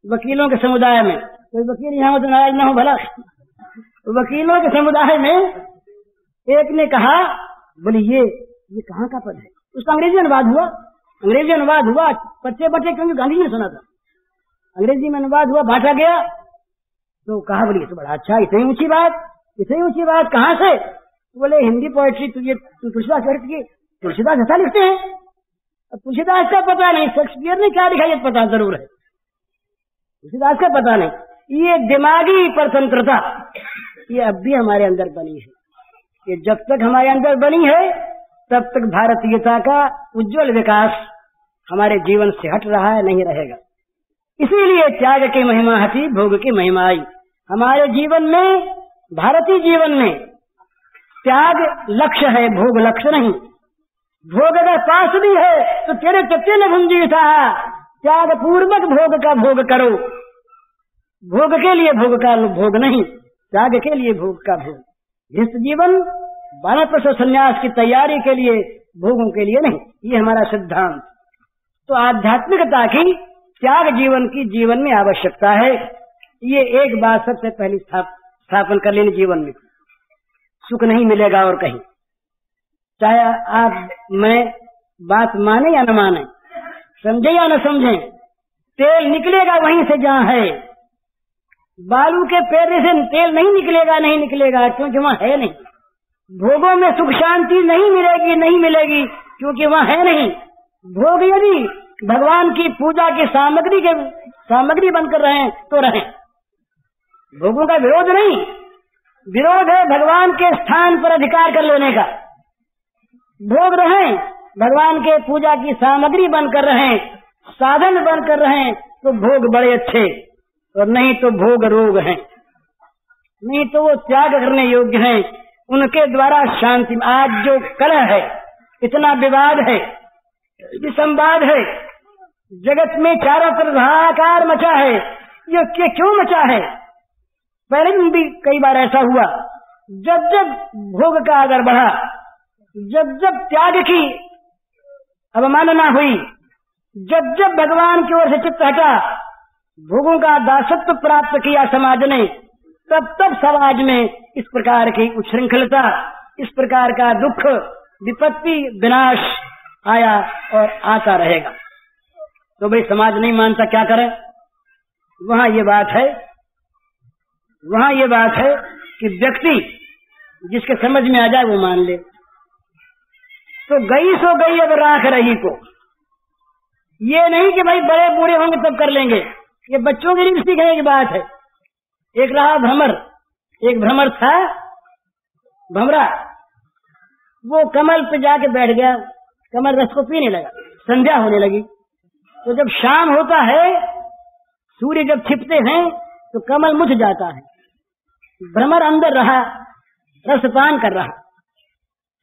वकीलों के समुदाय में, कोई वकील यहाँ तो नाराज ना हो भला, वकीलों के समुदाय में एक ने कहा, बोले ये कहाँ का पद है? उसका अंग्रेजी अनुवाद हुआ, बच्चे क्योंकि गांधी जी ने सुना था, अंग्रेजी में अनुवाद हुआ, बांटा गया। तो कहा, बोले तो बड़ा अच्छा, इतनी ऊंची बात कहाँ से? बोले हिंदी पोएट्री, तुलसीदास की, तुलसीदास ऐसा लिखते हैं। अब तुलसीदास का पता नहीं, शेक्सपियर ने क्या लिखा ये पता जरूर है, तुलसीदास का पता नहीं। ये दिमागी परतंत्रता, ये अब भी हमारे अंदर बनी है। ये जब तक हमारे अंदर बनी है, तब तक भारतीयता का उज्जवल विकास हमारे जीवन से हट रहा है, नहीं रहेगा। इसीलिए त्याग की महिमा हटी, भोग की महिमा आई। हमारे जीवन में, भारतीय जीवन में त्याग लक्ष्य है, भोग लक्ष्य नहीं। भोग अगर पास भी है तो तेरे चच्चे ने गुंजी था, त्याग पूर्वक भोग का भोग करो। भोग के लिए भोग का भोग नहीं, त्याग के लिए भोग का भोग। गृहस्थ जीवन, वानप्रस्थ संन्यास की तैयारी के लिए, भोगों के लिए नहीं, ये हमारा सिद्धांत। तो आध्यात्मिकता की, त्याग जीवन की जीवन में आवश्यकता है। ये एक बात सबसे पहले स्थापन कर लेनी जीवन में। सुख नहीं मिलेगा और कहीं, चाहे आप मैं बात माने या न माने, समझे या न समझे, तेल निकलेगा वहीं से जहाँ है। बालू के पेड़े से तेल नहीं निकलेगा, क्योंकि वहाँ है नहीं। भोगों में सुख शांति नहीं मिलेगी, क्योंकि वहाँ है नहीं। भोग यदि भगवान की पूजा की सामग्री बनकर रहे तो रहे, भोगों का विरोध नहीं, विरोध है भगवान के स्थान पर अधिकार कर लेने का। भोग रहें, भगवान के पूजा की सामग्री बनकर रहें, साधन बनकर रहें, तो भोग बड़े अच्छे, और नहीं तो भोग रोग हैं, नहीं तो वो त्याग करने योग्य हैं। उनके द्वारा शांति। आज जो कलह है, इतना विवाद है, विसंवाद है, जगत में चारों तरफ हाहाकार मचा है, ये क्यों मचा है? पहले भी कई बार ऐसा हुआ, जब जब भोग का आदर बढ़ा, जब जब त्याग की अवमानना हुई, जब जब भगवान की ओर से चित्त हटा, भोगों का दासत्व प्राप्त किया समाज ने, तब समाज में इस प्रकार की उच्छृंखलता, इस प्रकार का दुख, विपत्ति, विनाश आया और आता रहेगा। तो भाई समाज नहीं मानता, क्या करें? वहां ये बात है कि व्यक्ति जिसके समझ में आ जाए वो मान ले। तो गई सो गई अब राख रही को। ये नहीं कि भाई बड़े बूढ़े होंगे तब कर लेंगे, ये बच्चों के लिए सीखने की बात है। एक रहा भ्रमर, एक भ्रमर था भमरा, वो कमल पे जाके बैठ गया, कमल रस को पीने लगा। संध्या होने लगी, तो जब शाम होता है, सूर्य जब छिपते हैं तो कमल मुझ जाता है। भ्रमर अंदर रहा, रसपान कर रहा,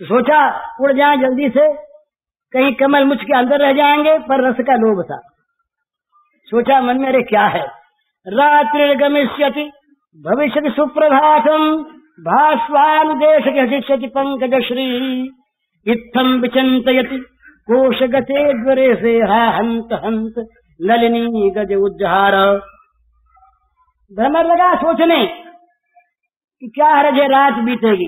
तो सोचा उड़ जाए जल्दी से, कहीं कमल मुझ के अंदर रह जाएंगे, पर रस का लोभ था। सोचा मन में, अरे क्या है, रात्रि गमिष्यति भविष्यति सुप्रभातम भास्वानुदेश शिष्यति पंकज श्री इत्थम विचिंतयति कोशगते द्वरे से हा हंत हंत नलिनी गज उज्जहार। भ्रमर लगा सोचने कि क्या हरज है, रात बीतेगी,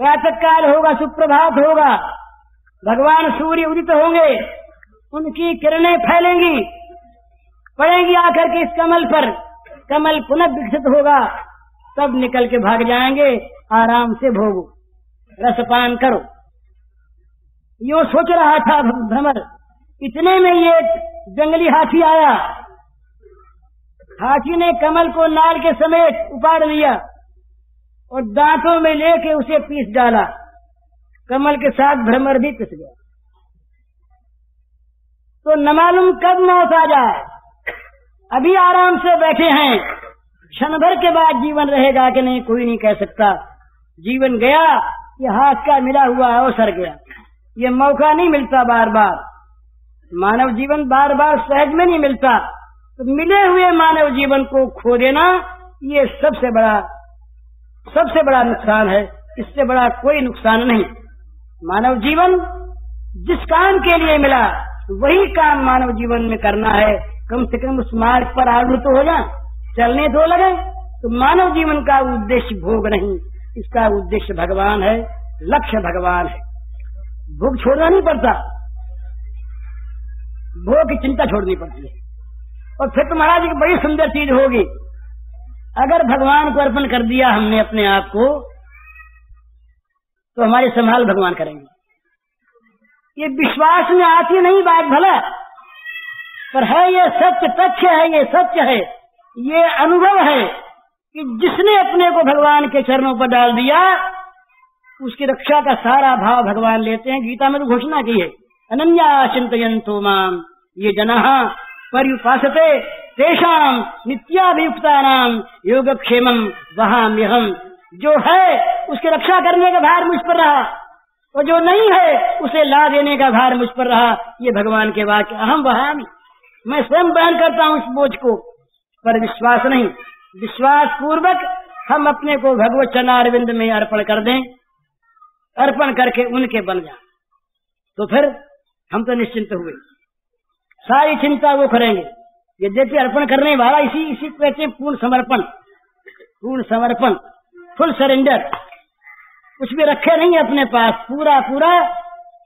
प्रातः काल होगा, सुप्रभात होगा, भगवान सूर्य उदित होंगे, उनकी किरणें फैलेंगी, पड़ेंगी आकर के इस कमल पर, कमल पुनः विकसित होगा, तब निकल के भाग जाएंगे, आराम से भोगो, रसपान करो। यो सोच रहा था भ्रमर। इतने में ये जंगली हाथी आया। हाथी ने कमल को नाल के समेत उपाड़ लिया और दांतों में लेके उसे पीस डाला। कमल के साथ भ्रमर भी पिस गया। तो न मालूम कब मौत आ जाए। अभी आराम से बैठे हैं, क्षण भर के बाद जीवन रहेगा कि नहीं कोई नहीं कह सकता। जीवन गया, ये हाथ का मिला हुआ अवसर गया, ये मौका नहीं मिलता बार बार। मानव जीवन बार बार सहज में नहीं मिलता, तो मिले हुए मानव जीवन को खो देना ये सबसे बड़ा नुकसान है। इससे बड़ा कोई नुकसान नहीं। मानव जीवन जिस काम के लिए मिला वही काम मानव जीवन में करना है। कम से कम उस मार्ग पर आरूढ़ तो हो जाए, चलने तो लगे। तो मानव जीवन का उद्देश्य भोग नहीं, इसका उद्देश्य भगवान है, लक्ष्य भगवान है। भोग छोड़ना नहीं पड़ता, भोग की चिंता छोड़नी पड़ती है। और फिर तो महाराज एक बड़ी सुंदर चीज होगी, अगर भगवान को अर्पण कर दिया हमने अपने आप को, तो हमारी संभाल भगवान करेंगे। ये विश्वास में आती नहीं बात भला, पर है ये सत्य, तथ्य है, ये सत्य है, ये अनुभव है कि जिसने अपने को भगवान के चरणों पर डाल दिया उसकी रक्षा का सारा भाव भगवान लेते हैं। गीता में तो घोषणा की है, अनन्या चिंतयन्तो माम ये जनाः पर्युपासते तेषां नित्याभियुक्तानां योगक्षेमं वहाम्यहम्। जो है उसकी रक्षा करने का भार मुझ पर रहा, और जो नहीं है उसे ला देने का भार मुझ पर रहा। ये भगवान के वाक्य, अहम वहामि, मैं स्वयं बहन करता हूँ इस बोझ को। पर विश्वास नहीं, विश्वास पूर्वक हम अपने को भगवत चरणारविंद में अर्पण कर दें, अर्पण करके उनके बन जाए, तो फिर हम तो निश्चिंत हुए। सारी चिंता वो करेंगे। यद्यपि अर्पण करने वाला इसी कहते हैं पूर्ण समर्पण, पूर्ण समर्पण, फुल सरेंडर। कुछ भी रखे नहीं अपने पास, पूरा पूरा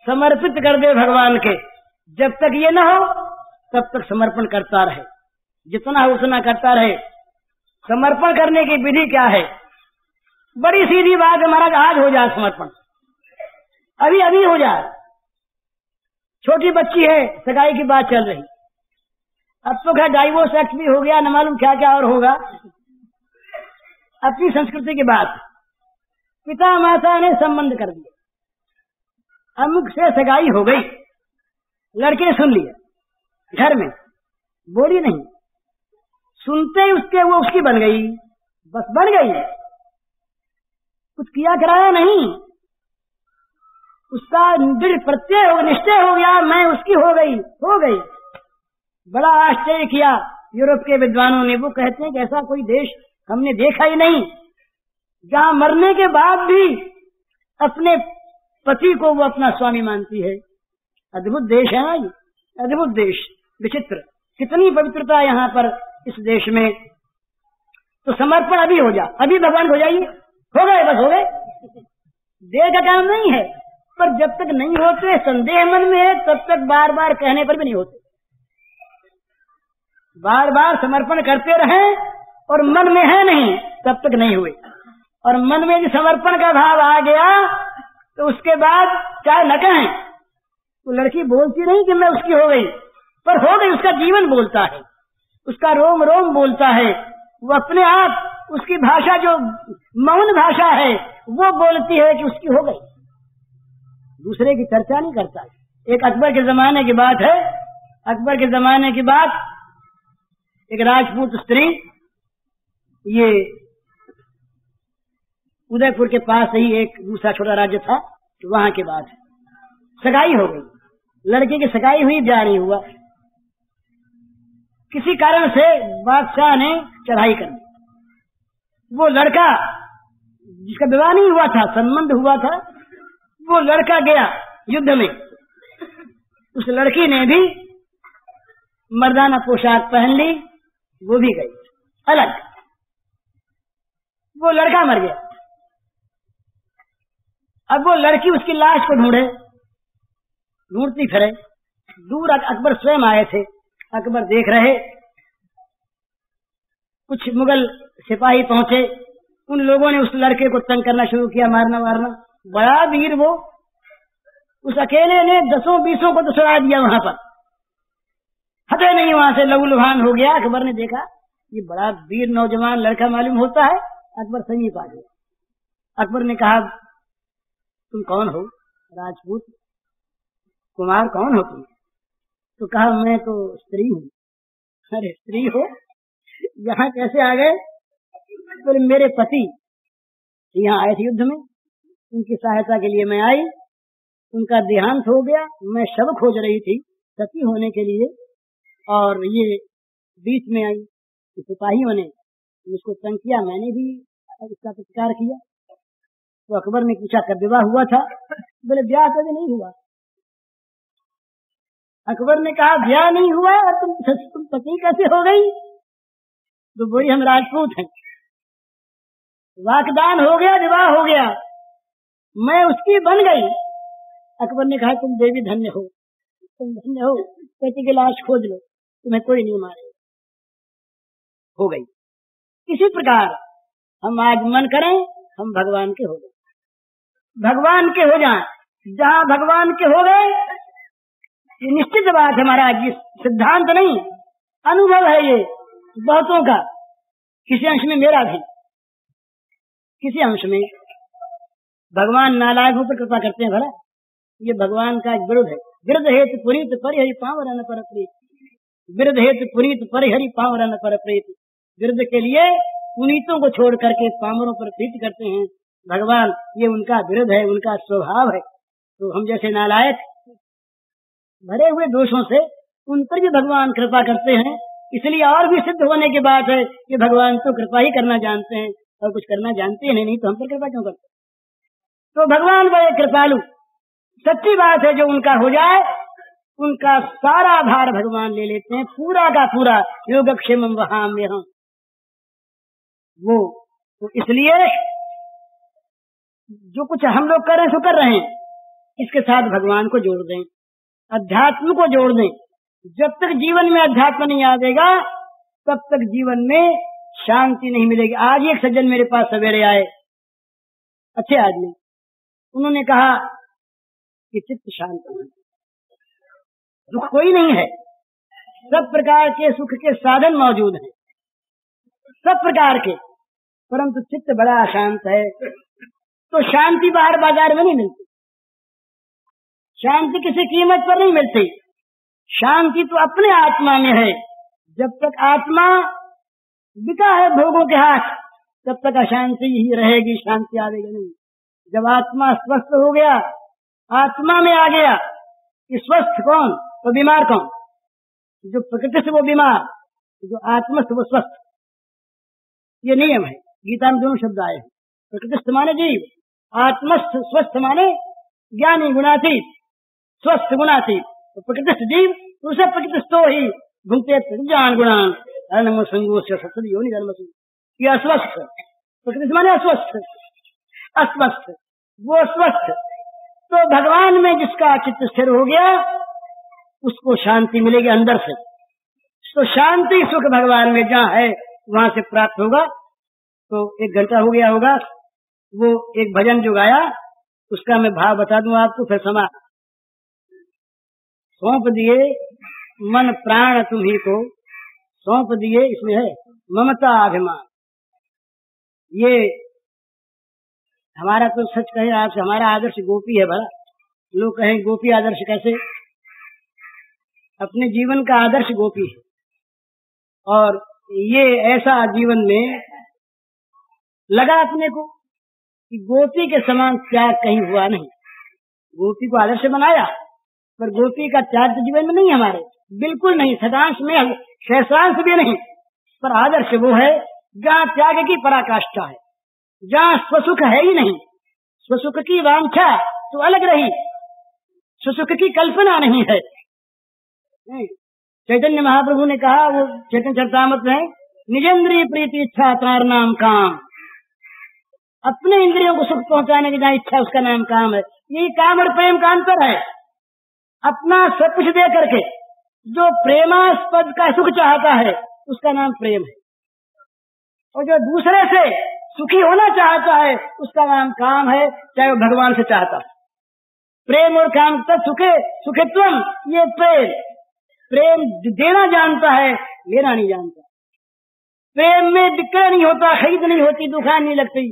समर्पित कर दे भगवान के। जब तक ये न हो तब तक समर्पण करता रहे, जितना हो उतना करता रहे। समर्पण करने की विधि क्या है? बड़ी सीधी बात है महाराज, आज हो जाए समर्पण, अभी हो जाए। छोटी बच्ची है, सगाई की बात चल रही, अब तो क्या डाइवोर्स एक्ट भी हो गया, न मालूम क्या क्या और होगा। अपनी संस्कृति की बात, पिता माता ने संबंध कर दिया, अमुक से सगाई हो गई, लड़के ने सुन लिया, घर में बोली नहीं, सुनते ही उसके वो उसकी बन गई, बस बन गई, कुछ किया कराया नहीं, उसका दृढ़ प्रत्यय हो, निश्चय हो गया, मैं उसकी हो गई। बड़ा आश्चर्य किया यूरोप के विद्वानों ने। वो कहते हैं कि ऐसा कोई देश हमने देखा ही नहीं जहां मरने के बाद भी अपने पति को वो अपना स्वामी मानती है। अद्भुत देश है ये, अद्भुत देश, विचित्र, कितनी पवित्रता यहाँ पर इस देश में। तो समर्पण अभी हो जा, अभी भगवान हो जाइए, हो गए, बस हो गए। देह का काम नहीं है, पर जब तक नहीं होते, संदेह मन में है, तब तक बार बार कहने पर भी नहीं होते। बार बार समर्पण करते रहें और मन में है नहीं, तब तक नहीं हुए। और मन में जो समर्पण का भाव आ गया तो उसके बाद चाहे न कहें, तो लड़की बोलती नहीं कि मैं उसकी हो गई, पर हो गई। उसका जीवन बोलता है, उसका रोम रोम बोलता है, वो अपने आप, उसकी भाषा जो मौन भाषा है वो बोलती है कि उसकी हो गई। दूसरे की चर्चा नहीं करता। एक अकबर के जमाने की बात है। अकबर के जमाने की बात, एक राजपूत स्त्री, ये उदयपुर के पास ही एक दूसरा छोटा राज्य था, तो वहां के बाद सगाई हो गई। लड़के की सगाई हुई, ब्याह नहीं हुआ। किसी कारण से बादशाह ने चढ़ाई कर दी। वो लड़का जिसका विवाह नहीं हुआ था, संबंध हुआ था, वो लड़का गया युद्ध में। उस लड़की ने भी मर्दाना पोशाक पहन ली, वो भी गई अलग। वो लड़का मर गया। अब वो लड़की उसकी लाश को ढूंढती फिरे। दूर अकबर स्वयं आए थे। अकबर देख रहे, कुछ मुगल सिपाही पहुंचे, उन लोगों ने उस लड़के को तंग करना शुरू किया, मारना मारना। बड़ा वीर वो, उस अकेले ने 10-20 को तो सुना दिया वहां पर, हटे नहीं वहां से, लहूलुहान हो गया। अकबर ने देखा ये बड़ा वीर नौजवान लड़का मालूम होता है। अकबर समीप आ गया। अकबर ने कहा, तुम कौन हो? राजपूत कुमार कौन हो तुम? तो कहा, मैं तो स्त्री हूँ। अरे स्त्री हो, यहाँ कैसे आ गए? तो मेरे पति यहाँ आए थे युद्ध में, उनकी सहायता के लिए मैं आई, उनका देहांत हो गया। मैं शव खोज रही थी सती होने के लिए, और ये बीच में आई, सिपाहियों ने मुझको तंग किया, मैंने भी इसका प्रतिकार किया। तो अकबर ने पूछा, कब विवाह हुआ था? बोले ब्याह कभी नहीं हुआ। अकबर ने कहा, ब्याह नहीं हुआ और तुम पति कैसे हो गई? तो बोली, हम राजपूत हैं, वाकदान हो गया, विवाह हो गया, मैं उसकी बन गई। अकबर ने कहा, तुम देवी धन्य हो, तुम धन्य हो, पति की लाश खोज लो, तुम्हें कोई नहीं मारे। हो गई। इसी प्रकार हम आज मन करें, हम भगवान के हो गए, भगवान के हो जाएं। जहाँ भगवान के हो गए, ये निश्चित बात है महाराज, ये सिद्धांत नहीं, अनुभव है ये बहुतों का, किसी अंश में मेरा भी। किसी अंश में भगवान नालायकों पर कृपा करते हैं भला, ये भगवान का एक विरुद्ध है। विरुद्ध हेतु पुनीत परिहरि पावरन पर प्रीत, विरुद्ध हेतु पुनीत परिहरि पावरन पर प्रीत। विरुद्ध के लिए पुनीतों को छोड़ करके पामरों पर प्रीति करते हैं भगवान, ये उनका विरुद्ध है, उनका स्वभाव है। तो हम जैसे नालायक भरे हुए दोषों से, उन पर भी भगवान कृपा करते हैं। इसलिए और भी सिद्ध होने की बात है कि भगवान तो कृपा ही करना जानते हैं, और कुछ करना जानते हैं नहीं, तो हम पर कृपा क्यों करते? तो भगवान बड़े कृपालु, सच्ची बात है। जो उनका हो जाए, उनका सारा भार भगवान ले लेते हैं, पूरा का पूरा। योगक्षेमं वहाम्यहम्, वो तो इसलिए जो कुछ हम लोग कर रहे हैं सो कर रहे हैं, इसके साथ भगवान को जोड़ दें, अध्यात्म को जोड़ दें। जब तक जीवन में अध्यात्म नहीं आएगा, तब तक जीवन में शांति नहीं मिलेगी। आज एक सज्जन मेरे पास सवेरे आए, अच्छे आदमी, उन्होंने कहा कि चित्त शांत है, दुख कोई नहीं है, सब प्रकार के सुख के साधन मौजूद हैं, सब प्रकार के, परंतु चित्त बड़ा अशांत है। तो शांति बाहर बाजार में नहीं मिलती, शांति किसी कीमत पर नहीं मिलती। शांति तो अपने आत्मा में है। जब तक आत्मा बिका है भोगों के हाथ, तब तक अशांति ही रहेगी, शांति आवेगी नहीं। जब आत्मा स्वस्थ हो गया, आत्मा में आ गया, कि स्वस्थ कौन तो बीमार कौन? जो प्रकृति से वो बीमार, जो आत्मा से वो स्वस्थ। ये नियम है, गीता में दोनों शब्द आए हैं। प्रकृतिस्थ माने जीव, आत्मस्थ स्वस्थ माने ज्ञानी गुणातीत, स्वस्थ गुणातीत। तो प्रकृतिस्थ जीव, उसे प्रकृतिस्थो ही भुंक्ते प्रज्ञान गुणान अनम संगोष्य सत्सद योनि धर्मसु। ये अस्वस्थ, प्रकृति माने अस्वस्थ, अस्वस्थ, वो स्वस्थ। तो भगवान में जिसका चित्त स्थिर हो गया उसको शांति मिलेगी अंदर से। तो शांति सुख भगवान में जहाँ है वहां से प्राप्त होगा। तो 1 घंटा हो गया होगा, वो एक भजन जो गाया उसका मैं भाव बता दूं आपको, फिर समा। सौंप दिए मन प्राण तुम्ही को, सौंप दिए, इसमें है ममता अभिमान। ये हमारा तो सच कहे आपसे, हमारा आदर्श गोपी है। भला लोग कहें गोपी आदर्श कैसे? अपने जीवन का आदर्श गोपी है। और ये ऐसा जीवन में लगा अपने को कि गोपी के समान त्याग कहीं हुआ नहीं। गोपी को आदर्श बनाया, पर गोपी का त्याग तो जीवन में नहीं हमारे, बिल्कुल नहीं, शतांश में, सहस्रांश भी नहीं। पर आदर्श वो है जहाँ त्याग की पराकाष्ठा है, जहाँ स्वसुख है ही नहीं। स्वसुख की वांछा तो अलग रही, स्वसुख की कल्पना नहीं है। चैतन्य महाप्रभु ने कहा, वो चैतन्य चरितामृत में, निजेंद्रिय प्रीति इच्छा तार नाम काम। अपने इंद्रियों को सुख पहुंचाने की जहाँ इच्छा उसका नाम काम है। यही काम और प्रेम का अंतर है। अपना सब कुछ दे करके जो प्रेमास्पद का सुख चाहता है उसका नाम प्रेम है, और जो दूसरे से सुखी होना चाहता है उसका नाम काम है, चाहे वो भगवान से चाहता है। प्रेम और काम तब सुखित्वम, ये प्रेम देना जानता है, लेना नहीं जानता। प्रेम में बिक्री नहीं होता, खरीद नहीं होती, दुकान नहीं लगती,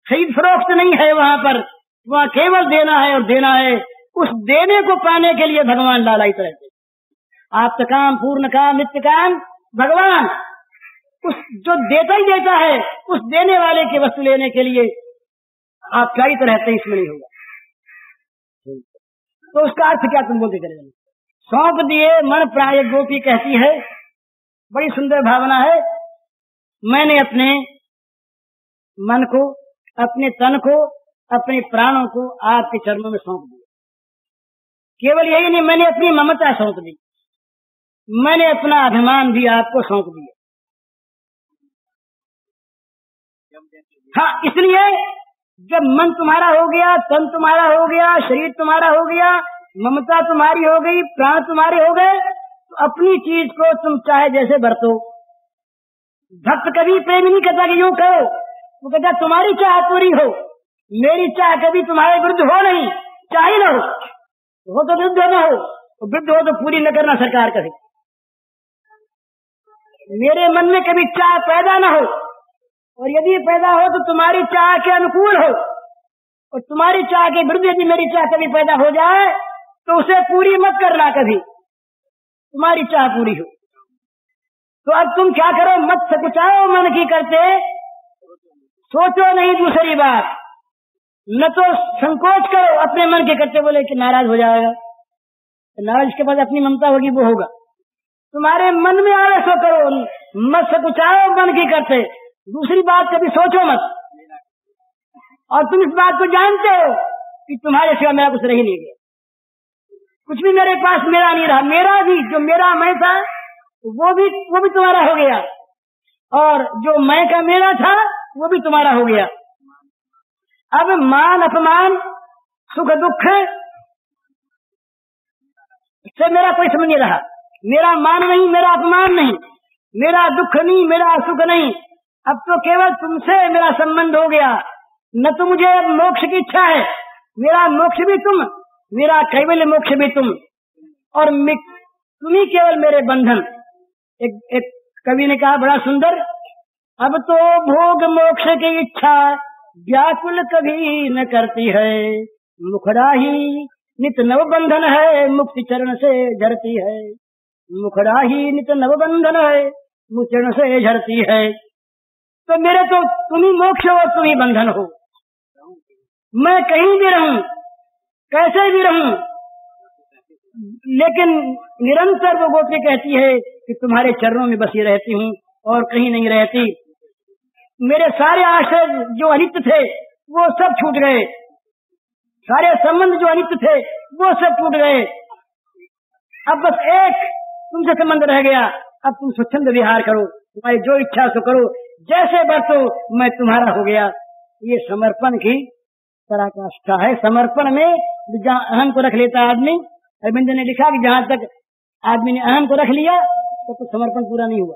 खरीद फरोख्त नहीं है वहाँ पर, वहाँ केवल देना है और देना है। उस देने को पाने के लिए भगवान लालायित रहते। आप काम पूर्ण काम नित्य काम भगवान, उस जो देता ही देता है, उस देने वाले की वस्तु लेने के लिए आप प्रेरित रहते, इसमें नहीं होगा। तो उसका अर्थ क्या तुम बोलते चले? सौंप दिए मन प्राय, गोपी कहती है, बड़ी सुंदर भावना है, मैंने अपने मन को, अपने तन को, अपने प्राणों को आपके चरणों में सौंप दिया। केवल यही नहीं, मैंने अपनी ममता सौंप दी, मैंने अपना अभिमान भी आपको सौंप दिया। हाँ, इसलिए जब मन तुम्हारा हो गया, तन तुम्हारा हो गया, शरीर तुम्हारा हो गया, ममता तुम्हारी हो गई, प्राण तुम्हारे हो गए, तो अपनी चीज को तुम चाहे जैसे बरतो। भक्त कभी प्रेम नहीं करता कि यूं करो, वो कहता तुम्हारी चाह पूरी हो, मेरी चाह कभी तुम्हारे विरुद्ध हो नहीं, चाह ही न हो तो विरुद्ध न हो, तो विरुद्ध हो तो पूरी न करना सरकार करे। मेरे मन में कभी चाह पैदा न हो, और यदि पैदा हो तो तुम्हारी चाह के अनुकूल हो, और तुम्हारी चाह के विरुद्ध यदि मेरी चाह कभी पैदा हो जाए तो उसे पूरी मत करना कभी, तुम्हारी चाह पूरी हो। तो अब तुम क्या करो, मत सकुचाओ मन की करते, सोचो नहीं दूसरी बात, न तो संकोच करो अपने मन के करते, बोले कि नाराज हो जाएगा, नाराज के बाद अपनी ममता होगी वो होगा। तुम्हारे मन में आवे सो करो, मत सकुचाओ मन की करते, दूसरी बात कभी सोचो मत। और तुम इस बात को जानते हो कि तुम्हारे सिवा मेरा कुछ रह ही नहीं गया, कुछ भी मेरे पास मेरा नहीं रहा, मेरा भी जो मेरा मैं था वो भी तुम्हारा हो गया, और जो मैं का मेरा था वो भी तुम्हारा हो गया। अब मान अपमान सुख दुख से मेरा कोई समझ नहीं रहा, मेरा मान नहीं, मेरा अपमान नहीं, मेरा दुख नहीं, मेरा सुख नहीं, अब तो केवल तुमसे मेरा संबंध हो गया। न तो मुझे अब मोक्ष की इच्छा है, मेरा मोक्ष भी तुम, मेरा कैवल्य मोक्ष भी तुम, और तुम ही केवल मेरे बंधन। एक कवि ने कहा बड़ा सुंदर, अब तो भोग मोक्ष की इच्छा व्याकुल कभी न करती है, मुखड़ा ही नित नव बंधन है, मुक्ति चरण से झरती है, मुखड़ा ही नित नव बंधन है, मुक्ति चरण से झरती है। तो मेरे तो तुम ही मोक्ष हो, तुम ही बंधन हो। मैं कहीं भी रहूं, कैसे भी रहूं, लेकिन निरंतर वो गोपी कहती है कि तुम्हारे चरणों में बसी रहती हूँ और कहीं नहीं रहती। मेरे सारे आश्रय जो अनित्य थे वो सब छूट गए, सारे संबंध जो अनित्य थे वो सब छूट गए, अब बस एक तुमसे संबंध रह गया। अब तुम स्वच्छंद विहार करो, तुम्हारी जो इच्छा सो करो, जैसे बरतो मैं तुम्हारा हो गया। ये समर्पण की पराकाष्ठा है। समर्पण में जहाँ अहम को रख लेता आदमी, अरविंद ने लिखा कि जहाँ तक आदमी ने अहम को रख लिया तो समर्पण पूरा नहीं हुआ।